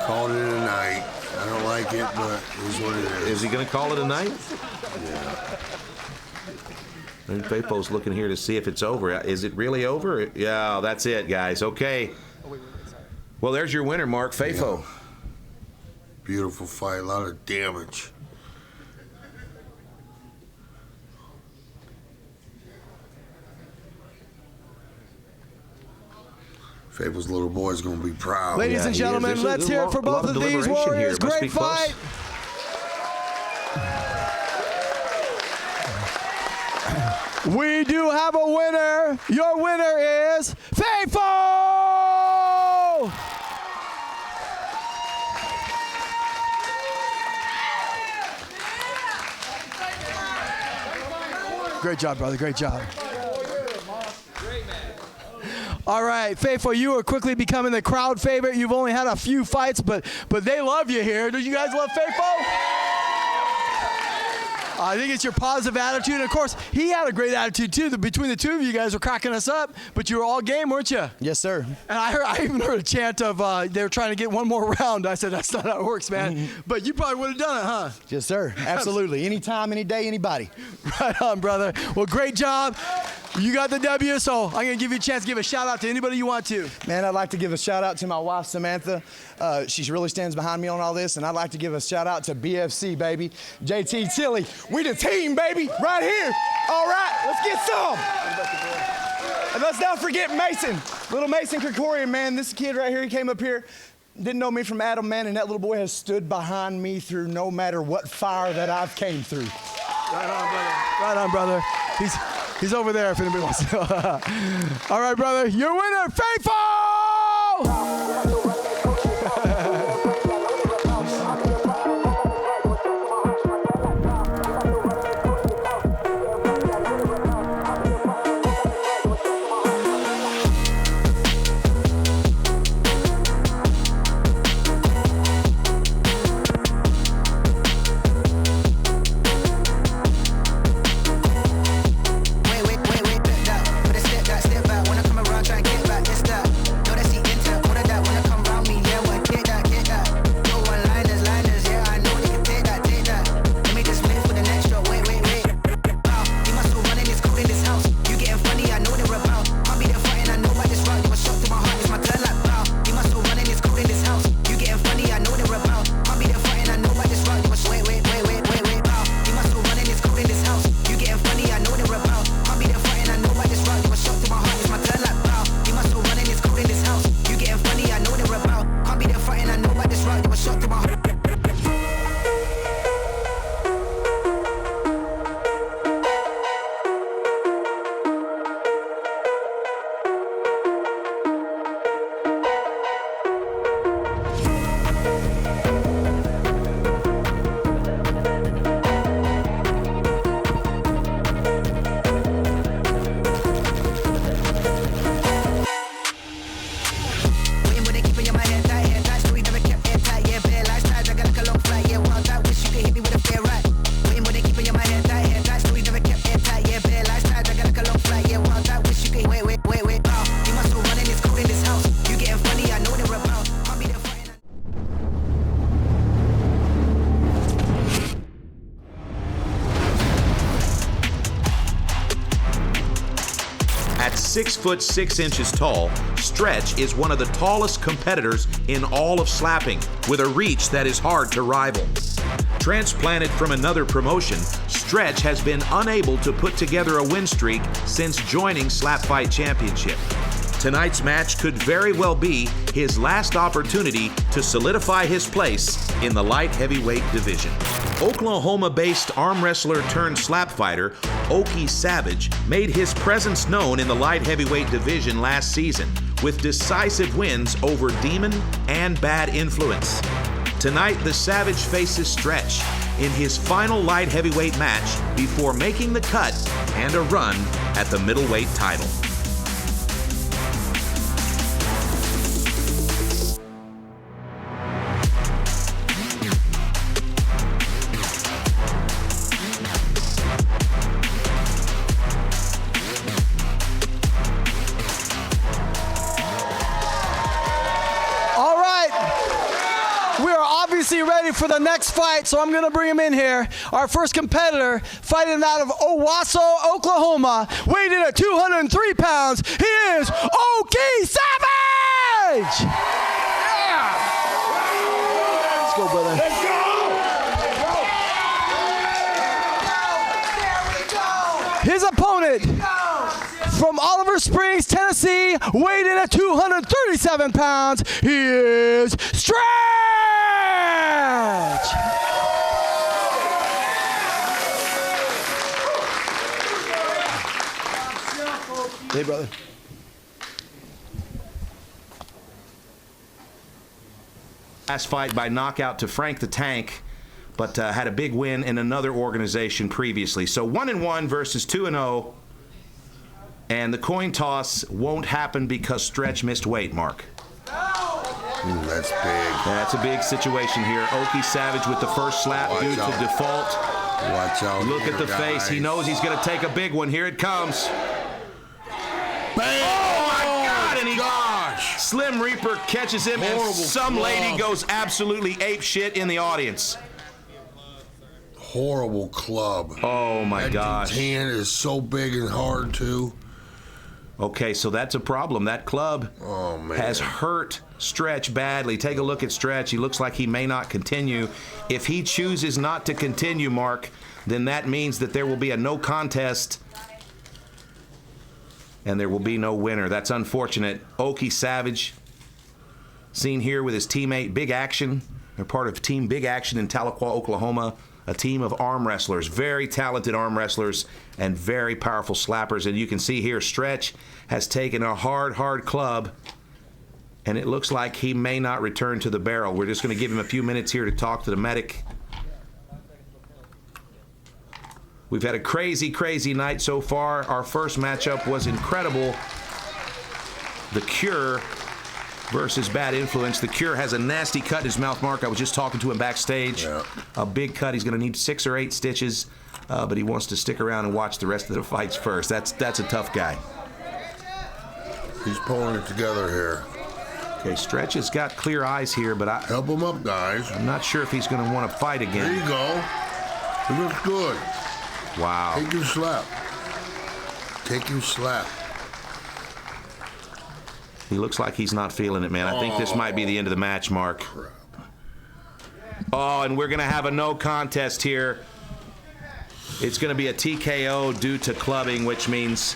Called it a night. I don't like it, but it's what it is. Is he going to call it a night? Yeah. And Fafo's looking here to see if it's over. Is it really over? Yeah, that's it, guys. Okay. Well, there's your winner, Mark. Fafo. Yeah. Beautiful fight. A lot of damage. Fafo's little boy's going to be proud. Ladies and gentlemen, let's hear it for both of these warriors. Great fight. We do have a winner. Your winner is Fafo! Great job, brother. Great job. All right, Fafo, you are quickly becoming the crowd favorite. You've only had a few fights, but they love you here. Do you guys love Fafo? I think it's your positive attitude. And, of course, he had a great attitude, too. Between the two of you guys were cracking us up, but you were all game, weren't you? Yes, sir. And I even heard a chant of they were trying to get one more round. I said, that's not how it works, man. Mm-hmm. But you probably would have done it, huh? Yes, sir. Absolutely. Anytime, any day, anybody. Right on, brother. Well, great job. You got the W, so I'm going to give you a chance to give a shout-out to anybody you want to. Man, I'd like to give a shout-out to my wife, Samantha. She really stands behind me on all this, and I'd like to give a shout-out to BFC, baby. JT Tilley, we the team, baby, right here. All right, let's get some. And let's not forget Mason, little Mason Krikorian, man. This kid right here, he came up here, didn't know me from Adam, man, and that little boy has stood behind me through no matter what fire that I've came through. Right on, brother. Right on, brother. He's over there if anybody wants to. All right, brother. Your winner, Fafo! At 6'6" tall, Stretch is one of the tallest competitors in all of slapping, with a reach that is hard to rival. Transplanted from another promotion, Stretch has been unable to put together a win streak since joining SlapFIGHT Championship. Tonight's match could very well be his last opportunity to solidify his place in the light heavyweight division. Oklahoma-based arm wrestler turned slap fighter Oki Savage made his presence known in the light heavyweight division last season with decisive wins over Demon and Bad Influence. Tonight, the Savage faces Stretch in his final light heavyweight match before making the cut and a run at the middleweight title. Ready for the next fight, so I'm going to bring him in here. Our first competitor, fighting out of Owasso, Oklahoma, weighed in at 203 pounds. He is Oki Savage! Yeah! Let's go, brother. Let's go! His opponent, from Oliver Springs, Tennessee, weighed in at 237 pounds. He is Stretch! Hey, brother. Last fight by knockout to Frank the Tank, but had a big win in another organization previously. So 1-1 versus 2-0. And the coin toss won't happen because Stretch missed weight, Mark. That's big. That's a big situation here. Oki Savage with the first slap due to default. Watch out. Look at the face. He knows he's going to take a big one. Here it comes. Bam! Oh, my God. And Slim Reaper catches him, and some lady goes absolutely ape shit in the audience. Horrible club. Oh, my gosh. That hand is so big and hard, too. Okay, so that's a problem. That club has hurt Stretch badly. Take a look at Stretch. He looks like he may not continue. If he chooses not to continue, Mark, then that means that there will be a no contest and there will be no winner. That's unfortunate. Oki Savage, seen here with his teammate Big Action. They're part of Team Big Action in Tahlequah, Oklahoma. A team of arm wrestlers, very talented arm wrestlers and very powerful slappers. And you can see here, Stretch has taken a hard club, and it looks like he may not return to the barrel. We're just going to give him a few minutes here to talk to the medic. We've had a crazy night so far. Our first matchup was incredible. The Cure versus Bad Influence. The Cure has a nasty cut in his mouth, Mark. I was just talking to him backstage. Yeah. A big cut. He's going to need 6 or 8 stitches, but he wants to stick around and watch the rest of the fights first. That's a tough guy. He's pulling it together here. Okay, Stretch has got clear eyes here, but help him up, guys. I'm not sure if he's going to want to fight again. There you go. He looks good. Wow. Take your slap. Take your slap. He looks like he's not feeling it, man. I think this might be the end of the match, Mark. Crap. Oh, and we're going to have a no contest here. It's going to be a TKO due to clubbing, which means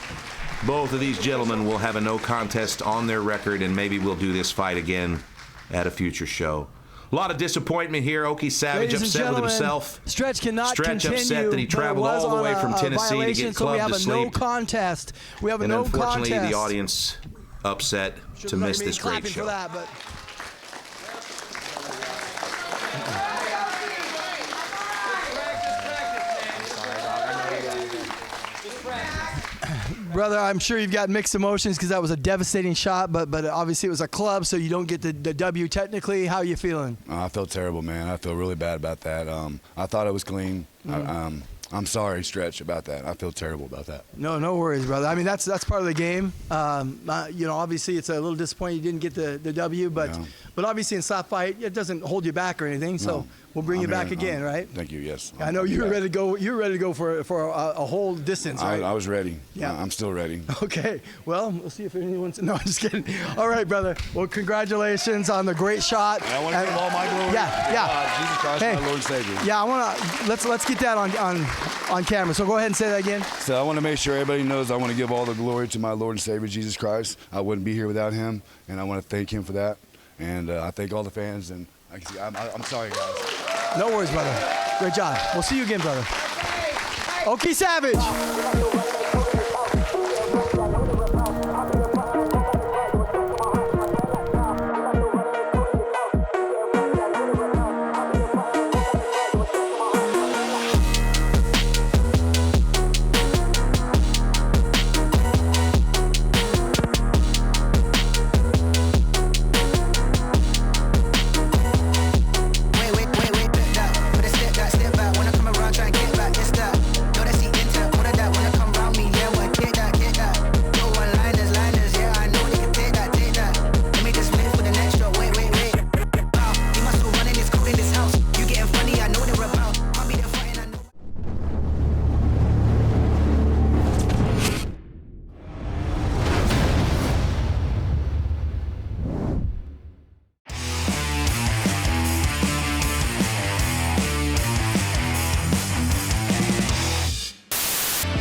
both of these gentlemen will have a no contest on their record, and maybe we'll do this fight again at a future show. A lot of disappointment here. Oki Savage upset with himself. Stretch cannot Stretch continue, upset that he traveled all the way from Tennessee to get clubbed to sleep. So we have a no contest. We have a no contest. And unfortunately, the audience upset to miss this great show. For that, but brother, I'm sure you've got mixed emotions because that was a devastating shot, but obviously it was a club, so you don't get the W technically. How are you feeling? I feel terrible, man. I feel really bad about that. I thought it was clean. I'm sorry, Stretch, about that. I feel terrible about that. No worries, brother. I mean, that's part of the game. You know, obviously it's a little disappointing you didn't get the W, but obviously in slap fight, it doesn't hold you back or anything. So We'll bring you I'm back in. again, right? Thank you. Yes. I know you're ready to go. You're ready to go for a whole distance, right? I was ready. Yeah. I'm still ready. Okay. Well, we'll see if anyone's. No, I'm just kidding. All right, brother. Well, congratulations on the great shot. I want to give all my glory. Yeah. Jesus Christ, Hey. my Lord and Savior. Yeah, I want to let's get that on camera. So go ahead and say that again. So I want to make sure everybody knows I want to give all the glory to my Lord and Savior, Jesus Christ. I wouldn't be here without him, and I want to thank him for that. And I thank all the fans, and I'm sorry, guys. No worries, brother. Great job. We'll see you again, brother. Oki Savage.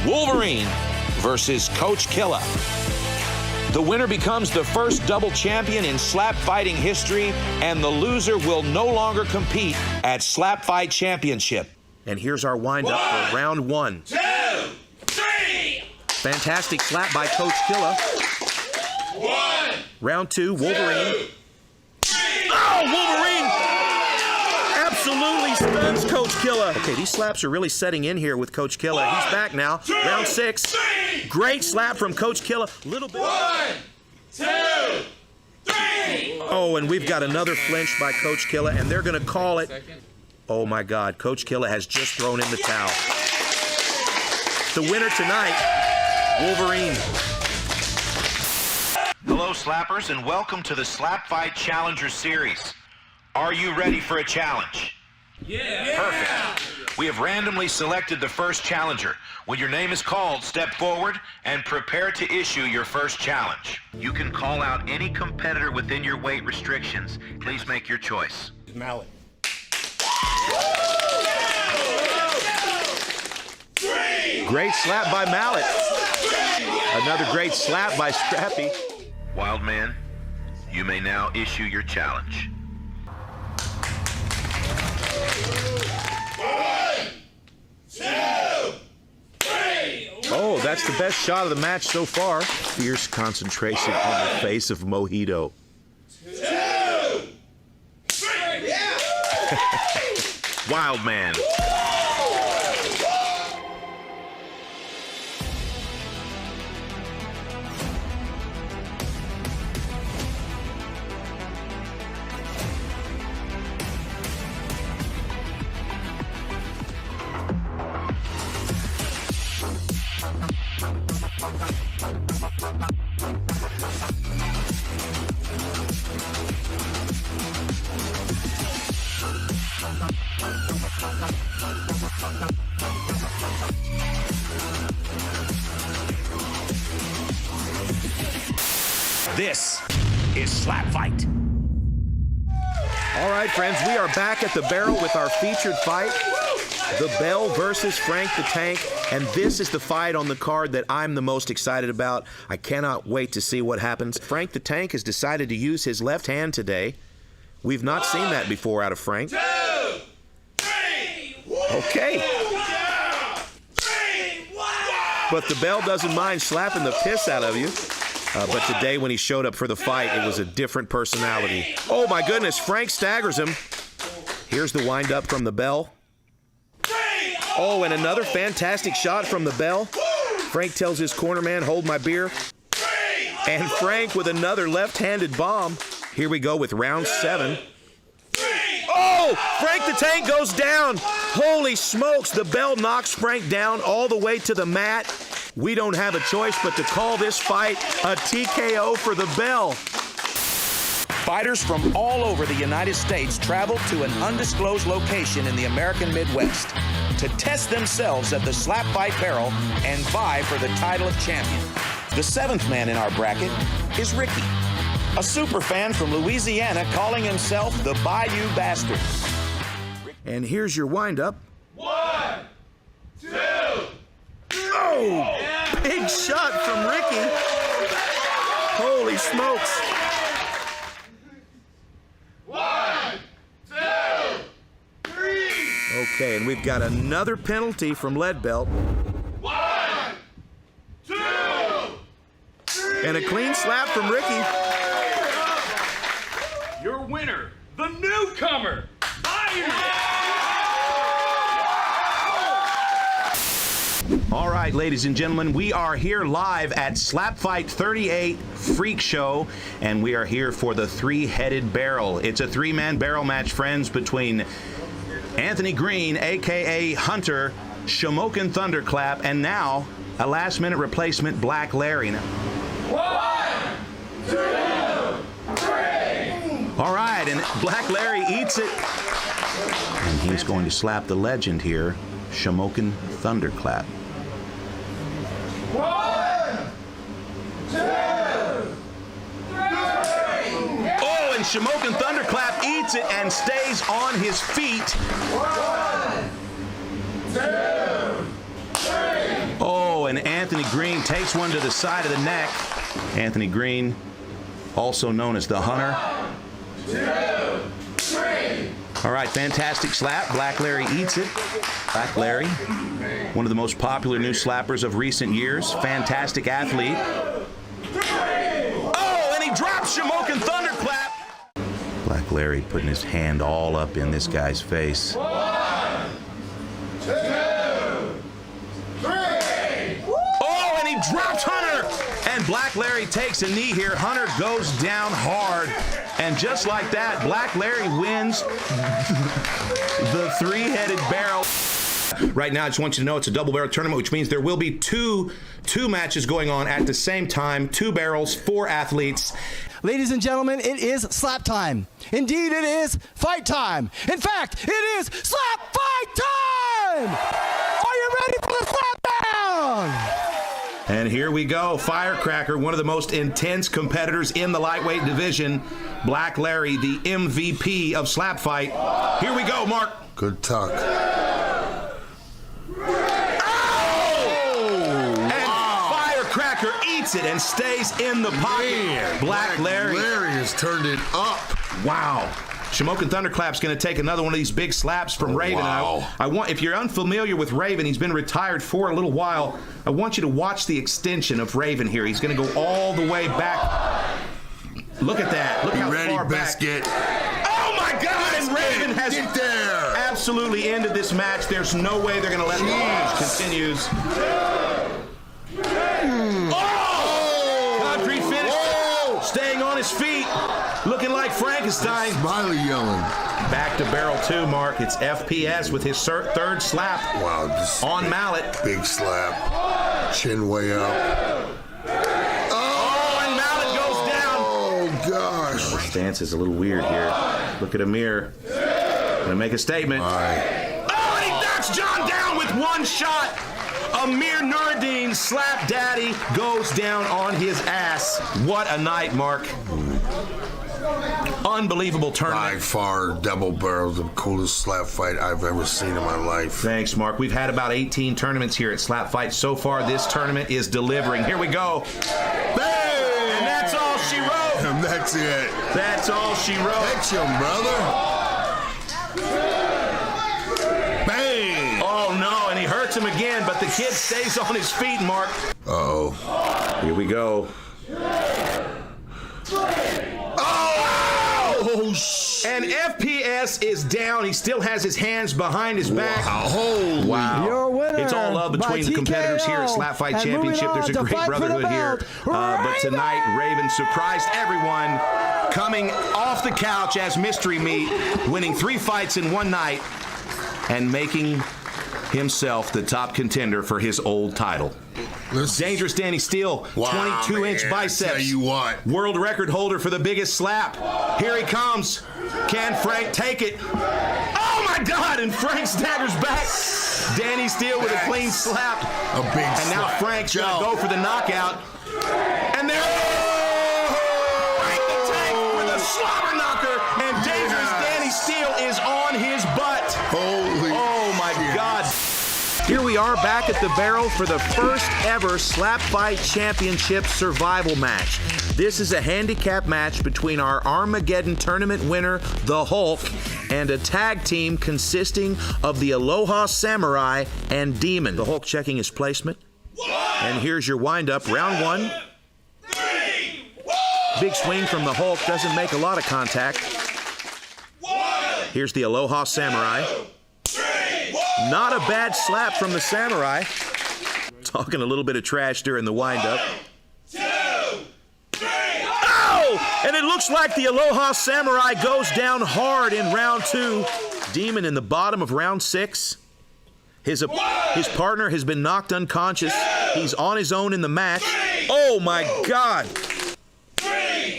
Wolverine versus Coach Killa. The winner becomes the first double champion in slap fighting history, and the loser will no longer compete at Slap Fight Championship. And here's our windup for round 1. 2, 3. Fantastic slap by Coach Killa. 1. Round 2, Wolverine. 2, 3. Oh, Wolverine absolutely stuns Coach Killa. Okay, these slaps are really setting in here with Coach Killa. He's back now. Round 6. Great slap from Coach Killa. Little bit. 1, 2, 3. Oh, and we've got another flinch by Coach Killa, and they're going to call it. Oh, my God. Coach Killa has just thrown in the towel. The winner tonight, Wolverine. Hello, Slappers, and welcome to the Slap Fight Challenger Series. Are you ready for a challenge? Yeah. Perfect. We have randomly selected the first challenger. When your name is called, step forward and prepare to issue your first challenge. You can call out any competitor within your weight restrictions. Please make your choice. Mallet. Great slap by Mallet. Another great slap by Scrappy. Wildman, you may now issue your challenge. 1, 2, 3. Oh, that's the best shot of the match so far. Fierce concentration on the face of Mojito. 2, 3. Yeah. Wildman. This is Slap Fight. All right, friends, we are back at the barrel with our featured fight, the Bell versus Frank the Tank, and this is the fight on the card that I'm the most excited about. I cannot wait to see what happens. Frank the Tank has decided to use his left hand today. We've not seen that before out of Frank. 2, 3. Okay. But the Bell doesn't mind slapping the piss out of you. But today when he showed up for the fight, it was a different personality. Oh my goodness, Frank staggers him. Here's the wind-up from the Bell. Oh, and another fantastic shot from the Bell. Frank tells his corner man, hold my beer. And Frank with another left-handed bomb. Here we go with round 7. Oh, Frank the Tank goes down. Holy smokes, the Bell knocks Frank down all the way to the mat. We don't have a choice but to call this fight a TKO for the Bell. Fighters from all over the United States traveled to an undisclosed location in the American Midwest to test themselves at the SlapFIGHT Barrel and vie for the title of champion. The seventh man in our bracket is Ricky, a super fan from Louisiana calling himself the Bayou Bastard. And here's your windup. 1, 2, 3. Oh, big shot from Ricky. Holy smokes. 1, 2, 3. Okay, and we've got another penalty from Lead Belt. 1, 2, 3. And a clean slap from Ricky. Your winner, the newcomer, Bayou. All right, ladies and gentlemen, we are here live at SlapFIGHT 38 Freak Show, and we are here for the three-headed barrel. It's a three-man barrel match, friends, between Anthony Green, a.k.a. Hunter, Shamokin Thunderclap, and now a last-minute replacement, Black Larry. 1, 2, 3. All right, and Black Larry eats it. And he's going to slap the legend here, Shamokin Thunderclap. 1, 2, 3. Oh, and Shamokin Thunderclap eats it and stays on his feet. 1, 2, 3. Oh, and Anthony Green takes one to the side of the neck. Anthony Green, also known as the Hunter. 2, 3. All right, fantastic slap. Black Larry eats it. Black Larry, one of the most popular new slappers of recent years. Fantastic athlete. Oh, and he drops Shamokin Thunderclap. Black Larry putting his hand all up in this guy's face. 1, 2, 3. Oh, and he drops Hunter. And Black Larry takes a knee here. Hunter goes down hard. And just like that, Black Larry wins the three-headed barrel. Right now, I just want you to know it's a double barrel tournament, which means there will be two matches going on at the same time. 2 barrels, 4 athletes. Ladies and gentlemen, it is slap time. Indeed, it is fight time. In fact, it is slap fight time! Are you ready for the slap down? And here we go. Firecracker, one of the most intense competitors in the lightweight division. Black Larry, the MVP of slap fight. Here we go, Mark. Good talk. Firecracker eats it and stays in the pocket. Man, Black Larry has turned it up. Wow. Shamokin Thunderclap's going to take another one of these big slaps from Raven. Wow. And I want, if you're unfamiliar with Raven, he's been retired for a little while. I want you to watch the extension of Raven here. He's going to go all the way back. Look at that. Look how far Biscuit. back. Oh my God! And Raven has Get there. absolutely ended this match. There's no way they're going to let the match continues. Concrete finish. Staying on his feet. Looking like Frankenstein. Smiley yelling. Back to barrel 2, Mark. It's FPS with his third slap. Wow. Just on mallet. Big slap. Chin way up. Oh, and mallet goes down. Oh, gosh. The stance is a little weird here. Look at Amir. Gonna make a statement. Right. Oh, and he knocks John down with one shot. Amir Nuruddin, Slap Daddy, goes down on his ass. What a night, Mark. Unbelievable tournament. By far, double barrels, the coolest slap fight I've ever seen in my life. Thanks, Mark. We've had about 18 tournaments here at SlapFIGHT. So far, this tournament is delivering. Here we go. Bang! And that's all she wrote. And that's it. That's all she wrote. That's him, brother. Bang! Oh, no, and he hurts him again, but the kid stays on his feet, Mark. Uh-oh. Here we go. Oh, shit. And FPS is down. He still has his hands behind his back. Holy. Wow. Your winner It's all love between by the competitors here at TKO. SlapFIGHT And Championship. moving There's a on to great fight for the brotherhood here. belt, But tonight, Raven surprised everyone, coming off the couch as mystery meat, winning 3 fights in one night, and making himself the top contender for his old title. Dangerous Danny Steele, Wow, 22-inch man, biceps. I tell you what. World record holder for the biggest slap. Here he comes. Can Frank take it? Oh my God! And Frank staggers back. Danny Steele with a clean slap. A big And now slap. Frank's gonna go for the knockout. And there, Frank the Tank with a slobber knocker. And Dangerous Danny Steele is on his butt. Holy Oh my God. Here we are back at the Barrel for the first ever Slap Fight Championship survival match. This is a handicap match between our Armageddon tournament winner, the Hulk, and a tag team consisting of the Aloha Samurai and Demon. The Hulk checking his placement. And here's your windup, round 1. Big swing from the Hulk, doesn't make a lot of contact. Here's the Aloha Samurai. Not a bad slap from the Samurai. Talking a little bit of trash during the windup. 2, 3. Oh! And it looks like the Aloha Samurai goes down hard in round 2. Demon in the bottom of round 6. His partner has been knocked unconscious. He's on his own in the match. Oh my God!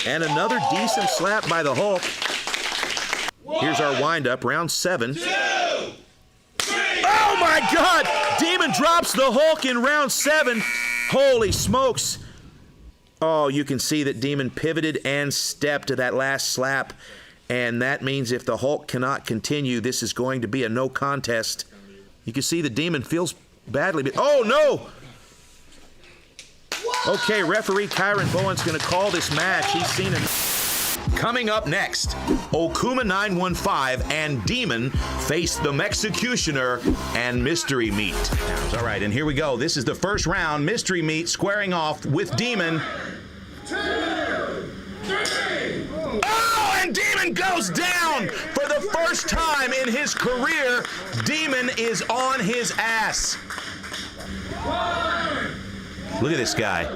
And another decent slap by the Hulk. Here's our windup, round 7. Oh my God! Demon drops the Hulk in round 7. Holy smokes. Oh, you can see that Demon pivoted and stepped to that last slap. And that means if the Hulk cannot continue, this is going to be a no contest. You can see the Demon feels badly. Oh no! Okay, referee Kyron Bowen's going to call this match. He's seen it. Coming up next, Okuma 915 and Demon face the Executioner and Mystery Meat. All right, and here we go. This is the first round. Mystery Meat squaring off with Demon. 2, 3. Oh, and Demon goes down for the first time in his career. Demon is on his ass. Look at this guy.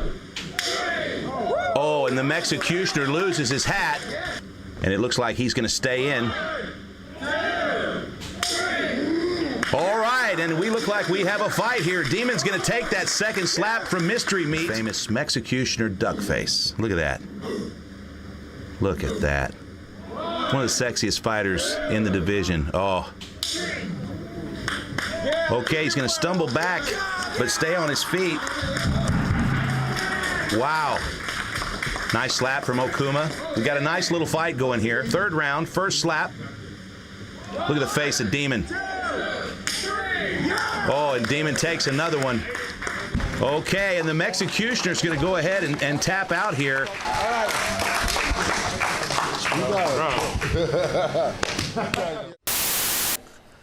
Oh, and the Executioner loses his hat, and it looks like he's going to stay in. All right, and we look like we have a fight here. Demon's going to take that second slap from Mystery Meat. Famous Executioner duck face. Look at that. Look at that. One of the sexiest fighters in the division. Oh. Okay, he's going to stumble back, but stay on his feet. Wow. Nice slap from Okuma. We got a nice little fight going here. Third round, first slap. Look at the face of Demon. Oh, and Demon takes another one. Okay, and the Executioner's going to go ahead and tap out here.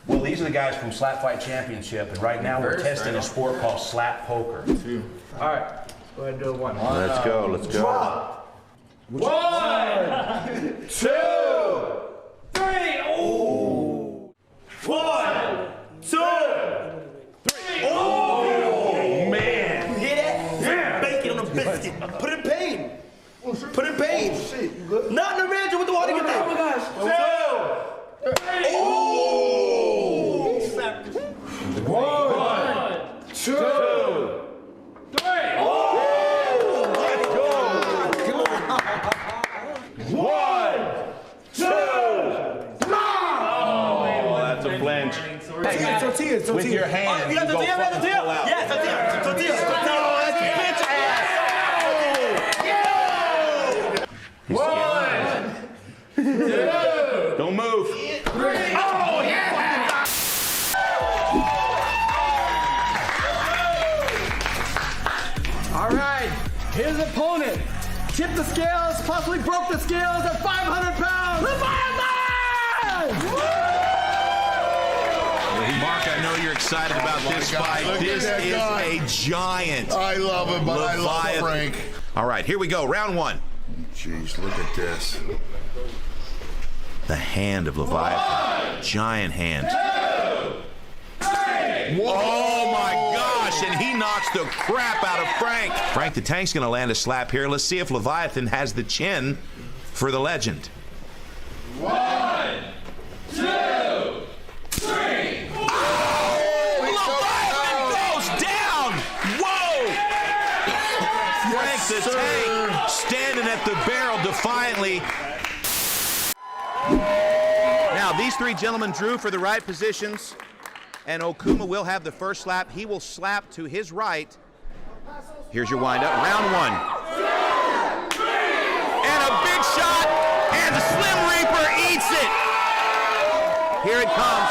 Well, these are the guys from Slap Fight Championship, and right now we're testing a sport called slap poker. All right. Go ahead and do one. Let's go, let's go. 1, 2, 3. Oh. 1, 2, 3. Oh, man. You hear that? Yeah. Bacon on a biscuit. Put in pain. Put in pain. Not in the range with the water. Get that. Oh my gosh. 2, 3. Oh. 1, 2, 3. Oh. 1, 2, 3. Oh, That's a flinch. Tortillas. With your hand, You got you go tortilla? fucking pull out. Yes, tortillas. He's 1, 2, Don't move. 3. Oh, yeah. All right, his opponent tipped the scales, possibly broke the scales at 500 pounds. Mark, I know you're excited about this fight. Look This at that is guy. a giant. I love him, but I love Leviathan. Frank. All right, here we go. Round 1. Jeez, look at this. The hand of Leviathan. Giant hand. 2, 3. Oh my gosh, and he knocks the crap out of Frank. Frank the Tank's gonna land a slap here. Let's see if Leviathan has the chin for the legend. 1, 2, 3. Oh, Leviathan goes down! Whoa! finally. Now, these three gentlemen drew for the right positions, and Okuma will have the first slap. He will slap to his right. Here's your windup, round one. And a big shot, and the Slim Reaper eats it. Here it comes.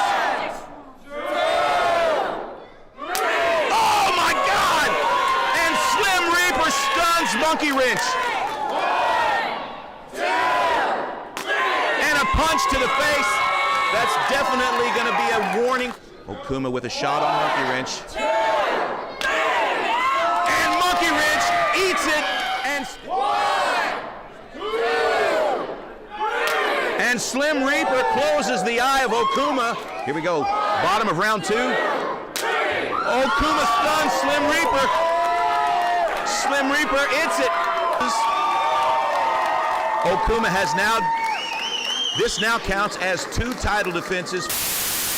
Oh my God! And Slim Reaper stuns Monkey Wrench. And a punch to the face. That's definitely going to be a warning. Okuma with a shot on Monkey Wrench. And Monkey Wrench eats it. And Slim Reaper closes the eye of Okuma. Here we go. Bottom of round two. Okuma stuns Slim Reaper. Slim Reaper hits it. Okuma has now, this now counts as 2 title defenses.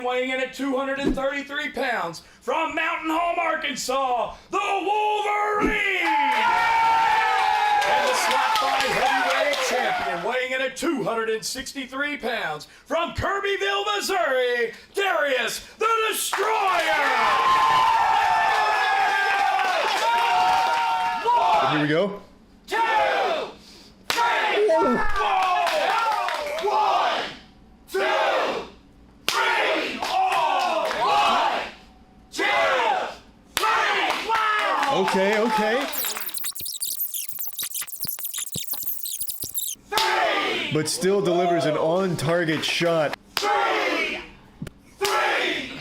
Weighing in at 233 pounds, from Mountain Home, Arkansas, the Wolverine! And the SlapFIGHT Heavyweight Champion, weighing in at 263 pounds, from Kirbyville, Missouri, Darius the Destroyer! Here we go. 2, 3, 4, 1, 2, 3, 1, 2, 3, Okay, okay. But still delivers an on-target shot. 3, 3,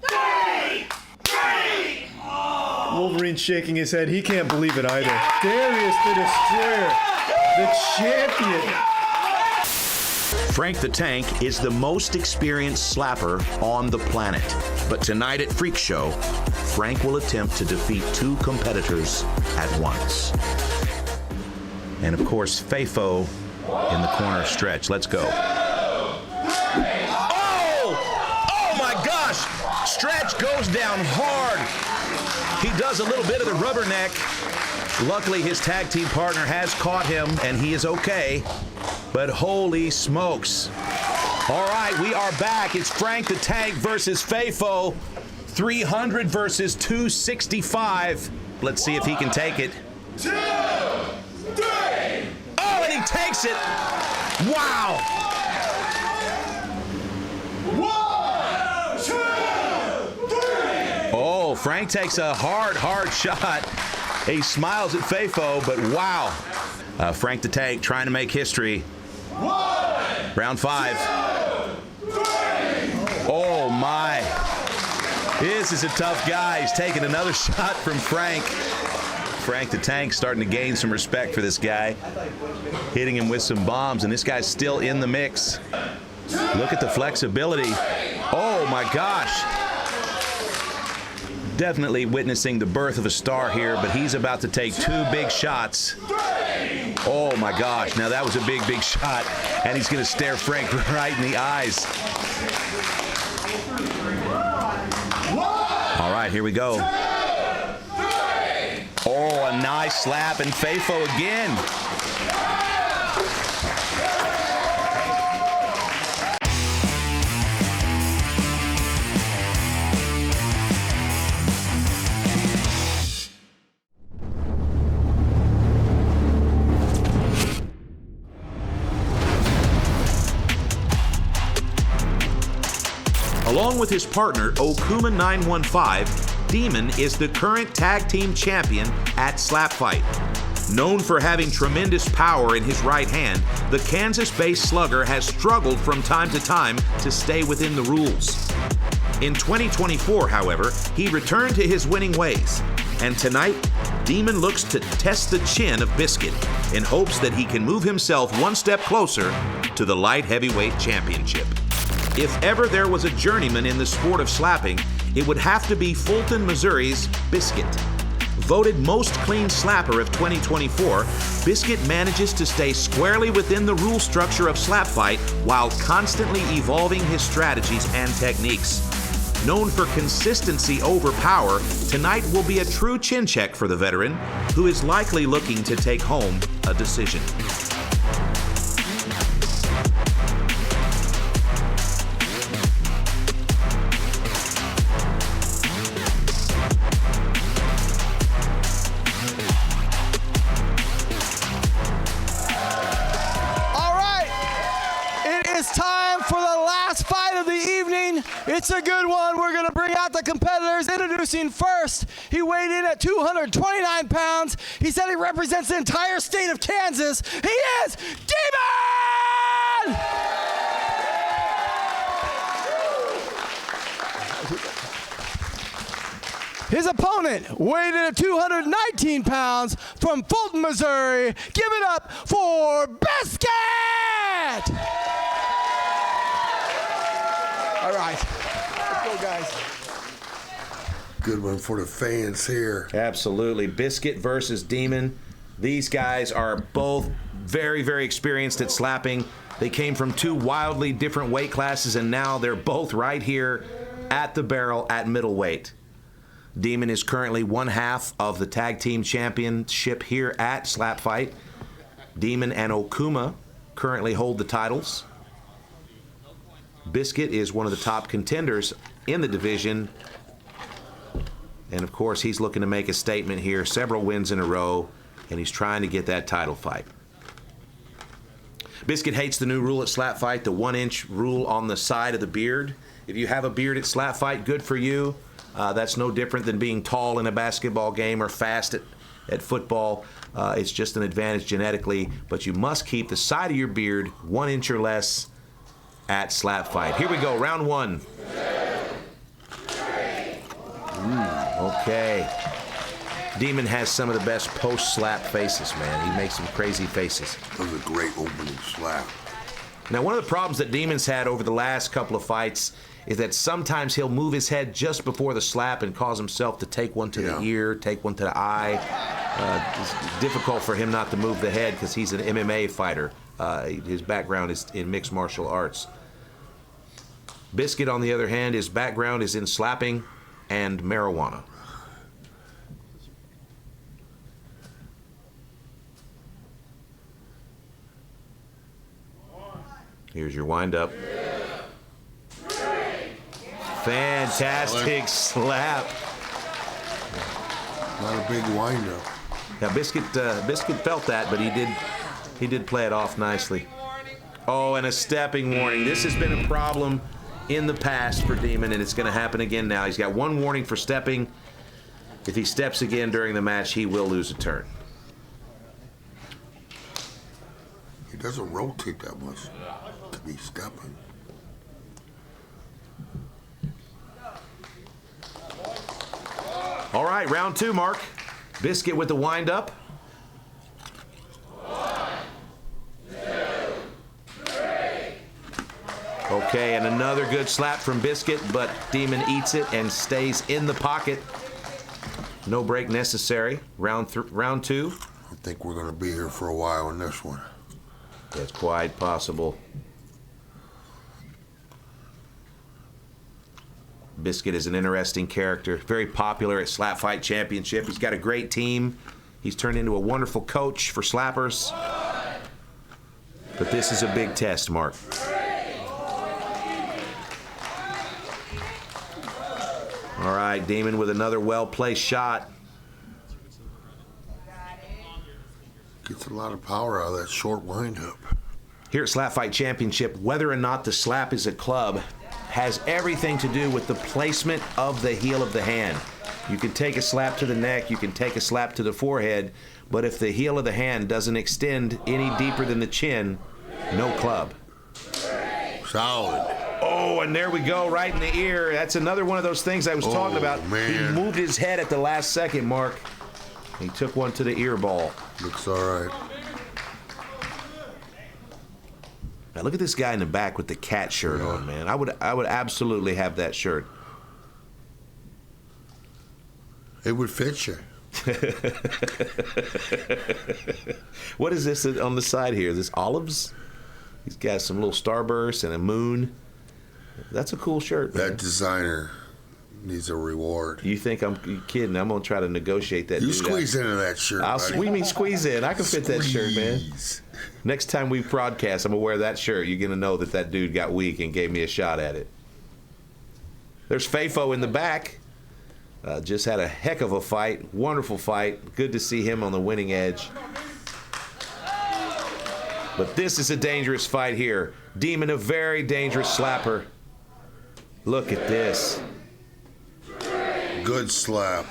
3, 3. Wolverine shaking his head. He can't believe it either. Darius the Destroyer, the champion. Frank the Tank is the most experienced slapper on the planet. But tonight at Freak Show, Frank will attempt to defeat 2 competitors at once. And of course, Fafo in the corner stretch. Let's go. Oh my gosh! Stretch goes down hard. He does a little bit of the rubberneck. Luckily, his tag team partner has caught him, and he is okay. But holy smokes. All right, we are back. It's Frank the Tank versus Fafo. 300 versus 265. Let's see if he can take it. 2, 3. Oh, and he takes it. Wow. 1, 2, 3. Oh, Frank takes a hard shot. He smiles at Fafo, but wow. Frank the Tank trying to make history. 1, round 5. 2, 3. Oh my. This is a tough guy. He's taking another shot from Frank. Frank the Tank starting to gain some respect for this guy. Hitting him with some bombs, and this guy's still in the mix. Look at the flexibility. Oh my gosh. Definitely witnessing the birth of a star here, but he's about to take 2 big shots. Oh my gosh, now that was a big shot, and he's gonna stare Frank right in the eyes. All right, here we go. Oh, a nice slap, and Fafo again. Along with his partner, Okuma 915, Demon is the current tag team champion at SlapFIGHT. Known for having tremendous power in his right hand, the Kansas-based slugger has struggled from time to time to stay within the rules. In 2024, however, he returned to his winning ways. And tonight, Demon looks to test the chin of Biscuit in hopes that he can move himself one step closer to the light heavyweight championship. If ever there was a journeyman in the sport of slapping, it would have to be Fulton, Missouri's Biscuit. Voted most clean slapper of 2024, Biscuit manages to stay squarely within the rule structure of SlapFIGHT while constantly evolving his strategies and techniques. Known for consistency over power, tonight will be a true chin check for the veteran, who is likely looking to take home a decision. It's a good one. We're going to bring out the competitors. Introducing first, he weighed in at 229 pounds. He said he represents the entire state of Kansas. He is Demon! His opponent weighed in at 219 pounds from Fulton, Missouri. Give it up for Biscuit! All right, let's go, guys. Good one for the fans here. Absolutely. Biscuit versus Demon. These guys are both very, very experienced at slapping. They came from two wildly different weight classes, and now they're both right here at the barrel at middleweight. Demon is currently one half of the tag team championship here at SlapFIGHT. Demon and Okuma currently hold the titles. Biscuit is one of the top contenders in the division. And of course, he's looking to make a statement here, several wins in a row, and he's trying to get that title fight. Biscuit hates the new rule at SlapFIGHT, the 1-inch rule on the side of the beard. If you have a beard at SlapFIGHT, good for you. That's no different than being tall in a basketball game or fast at football. It's just an advantage genetically, but you must keep the side of your beard 1 inch or less at SlapFIGHT. Here we go, round one. Okay. Demon has some of the best post-slap faces, man. He makes some crazy faces. That was a great opening slap. Now, one of the problems that Demon's had over the last couple of fights is that sometimes he'll move his head just before the slap and cause himself to take one to the ear, take one to the eye. It's difficult for him not to move the head because he's an MMA fighter. His background is in mixed martial arts. Biscuit, on the other hand, his background is in slapping and marijuana. Here's your windup. Fantastic slap. Not a big windup. Now Biscuit felt that, but he did play it off nicely. Oh, and a stepping warning. This has been a problem in the past for Demon, and it's going to happen again now. He's got one warning for stepping. If he steps again during the match, he will lose a turn. He doesn't rotate that much to be stepping. All right, round two, Mark. Biscuit with the wind-up. 1, 2, 3. Okay, and another good slap from Biscuit, but Demon eats it and stays in the pocket. No break necessary. Round two. I think we're going to be here for a while in this one. That's quite possible. Biscuit is an interesting character, very popular at SlapFIGHT Championship. He's got a great team. He's turned into a wonderful coach for slappers. But this is a big test, Mark. All right, Demon with another well-placed shot. Gets a lot of power out of that short windup. Here at SlapFIGHT Championship, whether or not the slap is a club has everything to do with the placement of the heel of the hand. You can take a slap to the neck, you can take a slap to the forehead, but if the heel of the hand doesn't extend any deeper than the chin, no club. Solid. Oh, and there we go, right in the ear. That's another one of those things I was talking about. Man. He moved his head at the last second, Mark. He took one to the ear ball. Looks all right. Now look at this guy in the back with the cat shirt on, man. I would absolutely have that shirt. It would fit you. What is this on the side here? Is this olives? He's got some little starbursts and a moon. That's a cool shirt, man. That designer needs a reward. You think I'm kidding? I'm going to try to negotiate that. You dude squeeze into that shirt, buddy. What do you mean squeeze in? I can fit that shirt, man. Next time we broadcast, I'm going to wear that shirt. You're going to know that that dude got weak and gave me a shot at it. There's Fafo in the back. Just had a heck of a fight. Wonderful fight. Good to see him on the winning edge. But this is a dangerous fight here. Demon, a very dangerous slapper. Look at this. Good slap.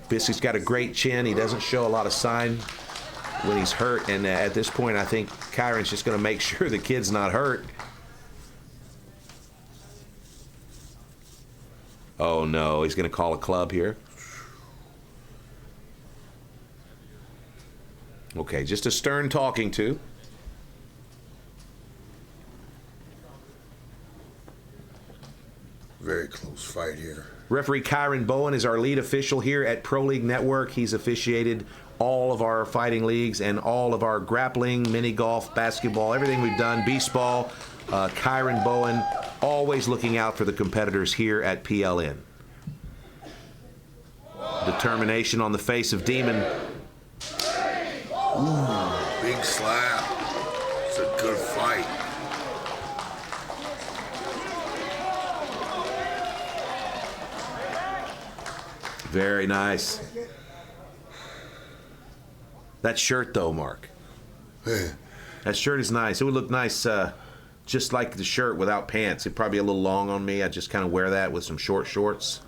Biscuit's got a great chin. He doesn't show a lot of sign when he's hurt. And at this point, I think Kyron's just going to make sure the kid's not hurt. Oh, no. He's going to call a club here. Okay, just a stern talking to. Very close fight here. Referee Kyron Bowen is our lead official here at Pro League Network. He's officiated all of our fighting leagues and all of our grappling, mini golf, basketball, everything we've done, beast ball. Kyron Bowen, always looking out for the competitors here at PLN. Determination on the face of Demon. Ooh, big slap. It's a good fight. Very nice. That shirt, though, Mark. That shirt is nice. It would look nice just like the shirt without pants. It'd probably be a little long on me. I just kind of wear that with some short shorts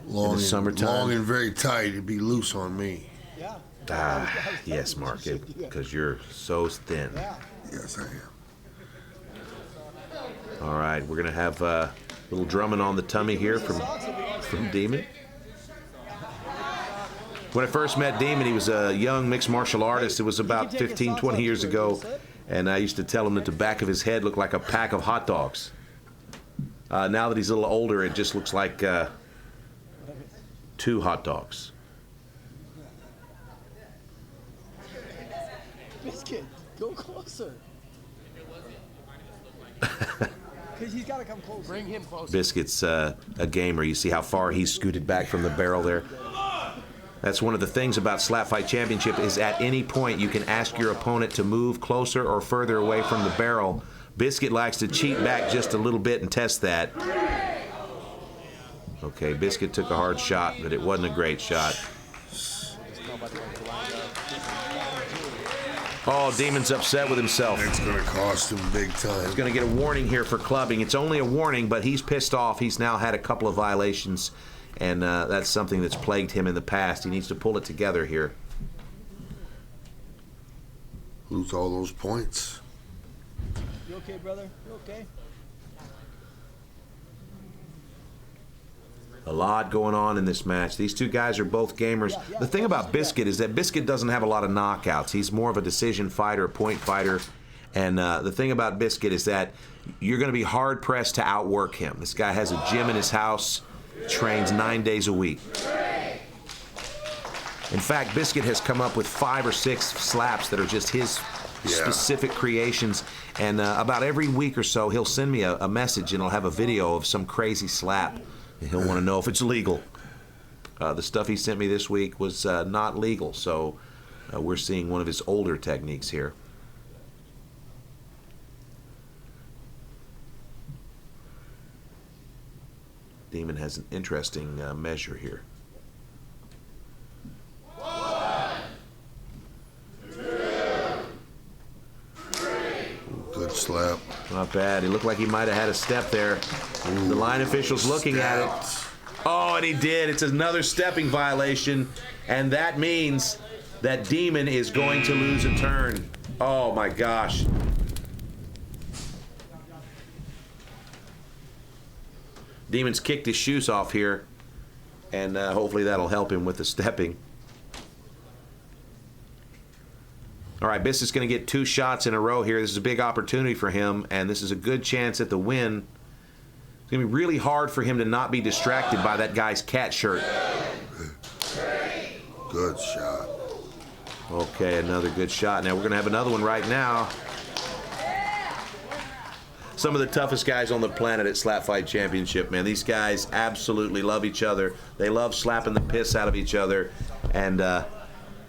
Long in the summertime. Long and very tight. It'd be loose on me. Yeah. Yes, Mark, because you're so thin. Yes, I am. All right, we're going to have a little drumming on the tummy here from Demon. When I first met Demon, he was a young mixed martial artist. It was about 15, 20 years ago, and I used to tell him that the back of his head looked like a pack of hot dogs. Now that he's a little older, it just looks like 2 hot dogs. Biscuit, go closer. Because he's got to come closer. Bring him closer. Biscuit's a gamer. You see how far he's scooted back from the barrel there? That's one of the things about Slap Fight Championship is at any point you can ask your opponent to move closer or further away from the barrel. Biscuit likes to cheat back just a little bit and test that. Okay, Biscuit took a hard shot, but it wasn't a great shot. Oh, Demon's upset with himself. It's going to cost him big time. He's going to get a warning here for clubbing. It's only a warning, but he's pissed off. He's now had a couple of violations, and that's something that's plagued him in the past. He needs to pull it together here. Lose all those points. You okay, brother? You okay? A lot going on in this match. These two guys are both gamers. The thing about Biscuit is that Biscuit doesn't have a lot of knockouts. He's more of a decision fighter, a point fighter. And the thing about Biscuit is that you're going to be hard-pressed to outwork him. This guy has a gym in his house, trains 9 days a week. In fact, Biscuit has come up with 5 or 6 slaps that are just his specific creations. And about every week or so, he'll send me a message, and he'll have a video of some crazy slap. He'll want to know if it's legal. The stuff he sent me this week was not legal, so we're seeing one of his older techniques here. Demon has an interesting measure here. 1, 2, 3. Good slap. Not bad. He looked like he might have had a step there. The line official's looking at it. Oh, and he did. It's another stepping violation, and that means that Demon is going to lose a turn. Oh, my gosh. Demon's kicked his shoes off here, and hopefully that'll help him with the stepping. All right, Biscuit's going to get 2 shots in a row here. This is a big opportunity for him, and this is a good chance at the win. It's going to be really hard for him to not be distracted by that guy's cat shirt. Good shot. Okay, another good shot. Now we're going to have another one right now. Some of the toughest guys on the planet at Slap Fight Championship, man. These guys absolutely love each other. They love slapping the piss out of each other. And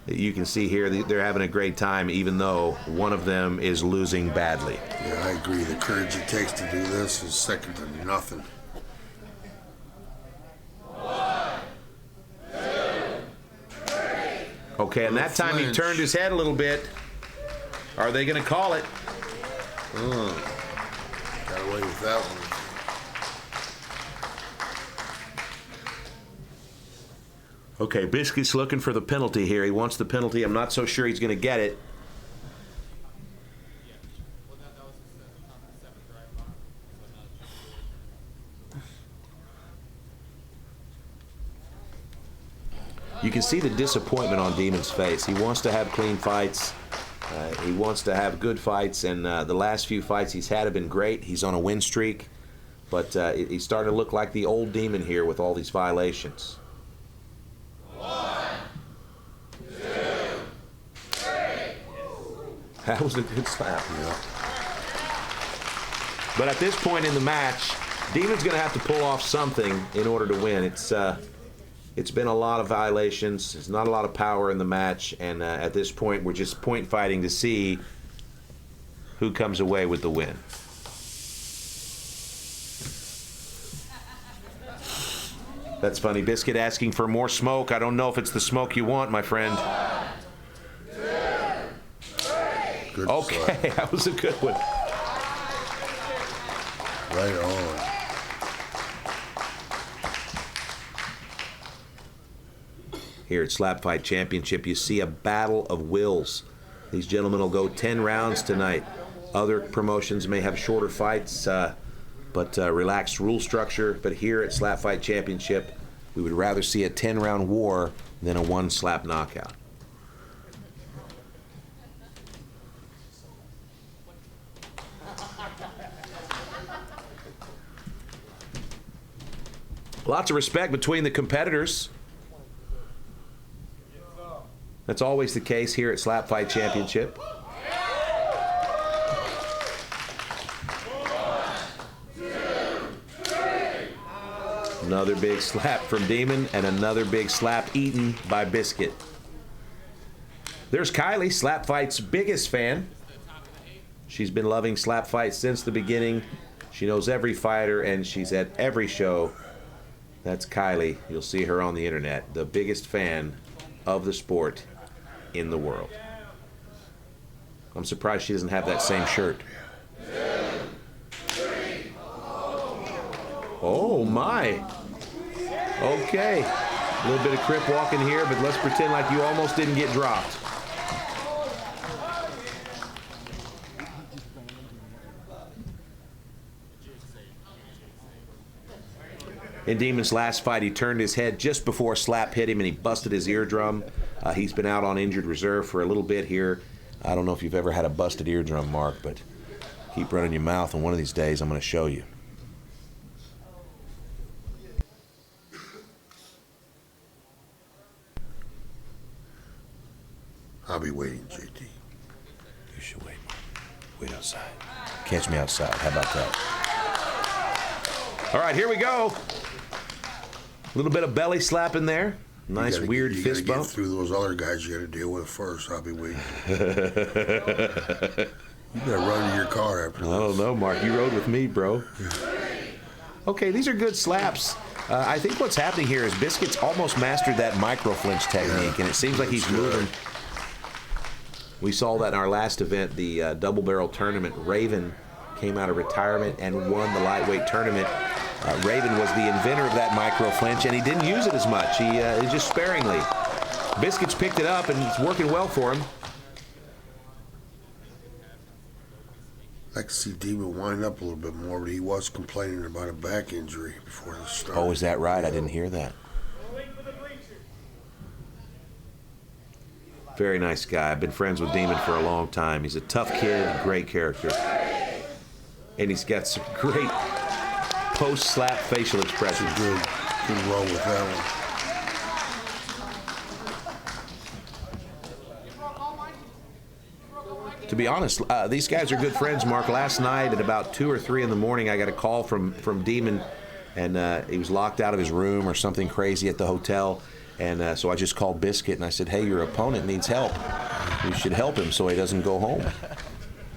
you can see here they're having a great time, even though one of them is losing badly. Yeah, I agree. The courage it takes to do this is second to nothing. 1, 2, 3. Okay, and that time he turned his head a little bit. Are they going to call it? Got away with that one. Okay, Biscuit's looking for the penalty here. He wants the penalty. I'm not so sure he's going to get it. You can see the disappointment on Demon's face. He wants to have clean fights. He wants to have good fights, and the last few fights he's had have been great. He's on a win streak, but he's starting to look like the old Demon here with all these violations. 1, 2, 3. That was a good slap. Yeah. But at this point in the match, Demon's going to have to pull off something in order to win. It's been a lot of violations. There's not a lot of power in the match, and at this point, we're just point fighting to see who comes away with the win. That's funny. Biscuit asking for more smoke. I don't know if it's the smoke you want, my friend. 1, 2, 3. Good Okay, slap. that was a good one. Right on. Here at SlapFIGHT Championship, you see a battle of wills. These gentlemen will go 10 rounds tonight. Other promotions may have shorter fights, but relaxed rule structure. But here at SlapFIGHT Championship, we would rather see a 10-round war than a one-slap knockout. Lots of respect between the competitors. That's always the case here at SlapFIGHT Championship. Another big slap from Demon and another big slap eaten by Biscuit. There's Kylie, SlapFIGHT's biggest fan. She's been loving SlapFIGHT since the beginning. She knows every fighter and she's at every show. That's Kylie. You'll see her on the internet. The biggest fan of the sport in the world. I'm surprised she doesn't have that same shirt. 2, 3. Oh my. Okay. A little bit of crip walking here, but let's pretend like you almost didn't get dropped. In Demon's last fight, he turned his head just before Slap hit him and he busted his eardrum. He's been out on injured reserve for a little bit here. I don't know if you've ever had a busted eardrum, Mark, but keep running your mouth, and one of these days I'm going to show you. I'll be waiting, JT. You should wait. Wait outside. Catch me outside. How about that? All right, here we go. A little bit of belly slap in there. Nice weird fist bump. Get through those other guys you got to deal with first. I'll be waiting. You gotta run to your car after this. I don't know, Mark. You rode with me, bro. Okay, these are good slaps. I think what's happening here is Biscuit's almost mastered that micro flinch technique, and it seems like he's moving. We saw that in our last event, the double barrel tournament. Raven came out of retirement and won the lightweight tournament. Raven was the inventor of that micro flinch, and he didn't use it as much. He just sparingly. Biscuit's picked it up, and it's working well for him. I'd like to see Demon wind up a little bit more, but he was complaining about a back injury before the start. Oh, is that right? I didn't hear that. Very nice guy. I've been friends with Demon for a long time. He's a tough kid, great character. And he's got some great post-slap facial expressions. Good roll with that one. To be honest, these guys are good friends, Mark. Last night at about 2 or 3 in the morning, I got a call from Demon, and he was locked out of his room or something crazy at the hotel. And so I just called Biscuit, and I said, hey, your opponent needs help. You should help him so he doesn't go home.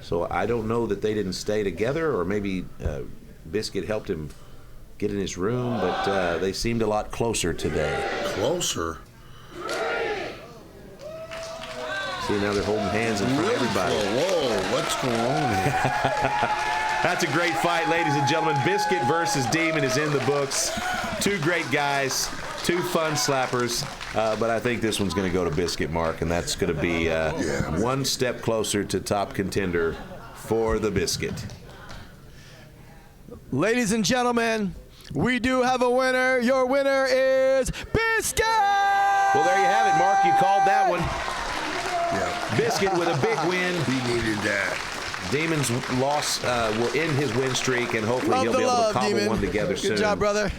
So I don't know that they didn't stay together, or maybe Biscuit helped him get in his room, but they seemed a lot closer today. Closer? See, now they're holding hands in front of everybody. Whoa, what's going on here? That's a great fight, ladies and gentlemen. Biscuit versus Demon is in the books. Two great guys, two fun slappers. But I think this one's going to go to Biscuit, Mark, and that's going to be one step closer to top contender for the Biscuit. Ladies and gentlemen, we do have a winner. Your winner is Biscuit! Well, there you have it, Mark. You called that one. Yeah. Biscuit with a big win. He needed that. Demon's loss will end his win streak, and hopefully he'll be able to cobble one together soon. Good job, brother.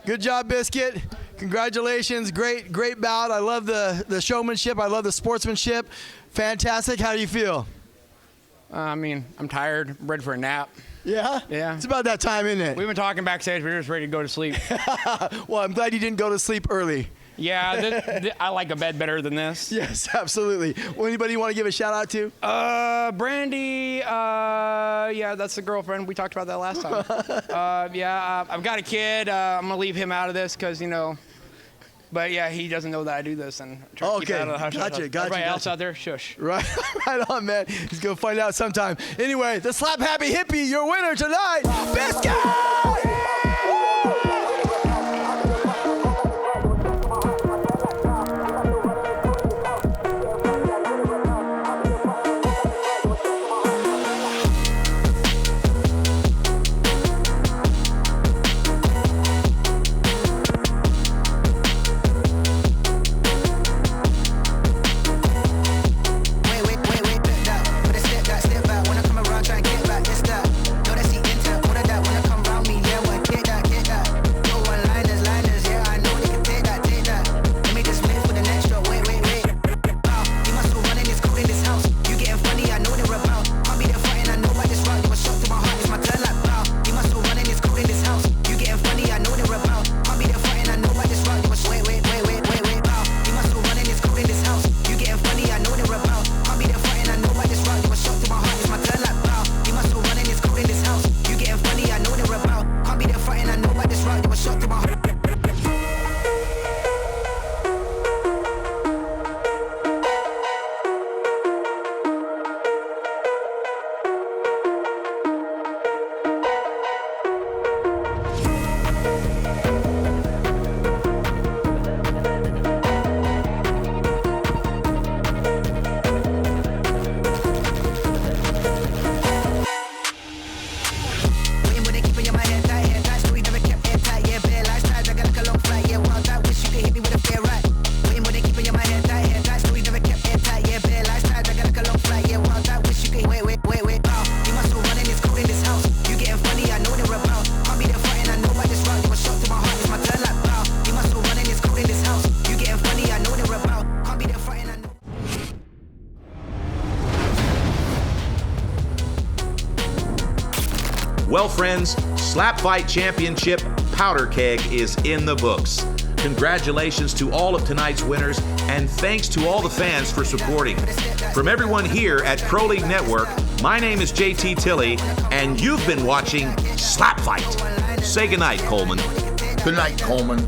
Good job, Biscuit. Congratulations. Great bout. I love the showmanship. I love the sportsmanship. Fantastic. How do you feel? I mean, I'm tired. I'm ready for a nap. Yeah? Yeah. It's about that time, isn't it? We've been talking backstage. We're just ready to go to sleep. Well, I'm glad you didn't go to sleep early. Yeah, I like a bed better than this. Yes, absolutely. Well, anybody you want to give a shout out to? Brandy. Yeah, that's the girlfriend. We talked about that last time. I've got a kid. I'm gonna leave him out of this because but yeah, he doesn't know that I do this, and I'm trying to keep it out of the hush. Gotcha. Everybody else out there, shush. Right on, man. He's gonna find out sometime. Anyway, the Slap Happy Hippie, your winner tonight, Biscuit! Well, friends, SlapFIGHT Championship Powder Keg is in the books. Congratulations to all of tonight's winners, and thanks to all the fans for supporting. From everyone here at Pro League Network, my name is JT Tilley, and you've been watching SlapFIGHT. Say goodnight, Coleman. Good night, Coleman.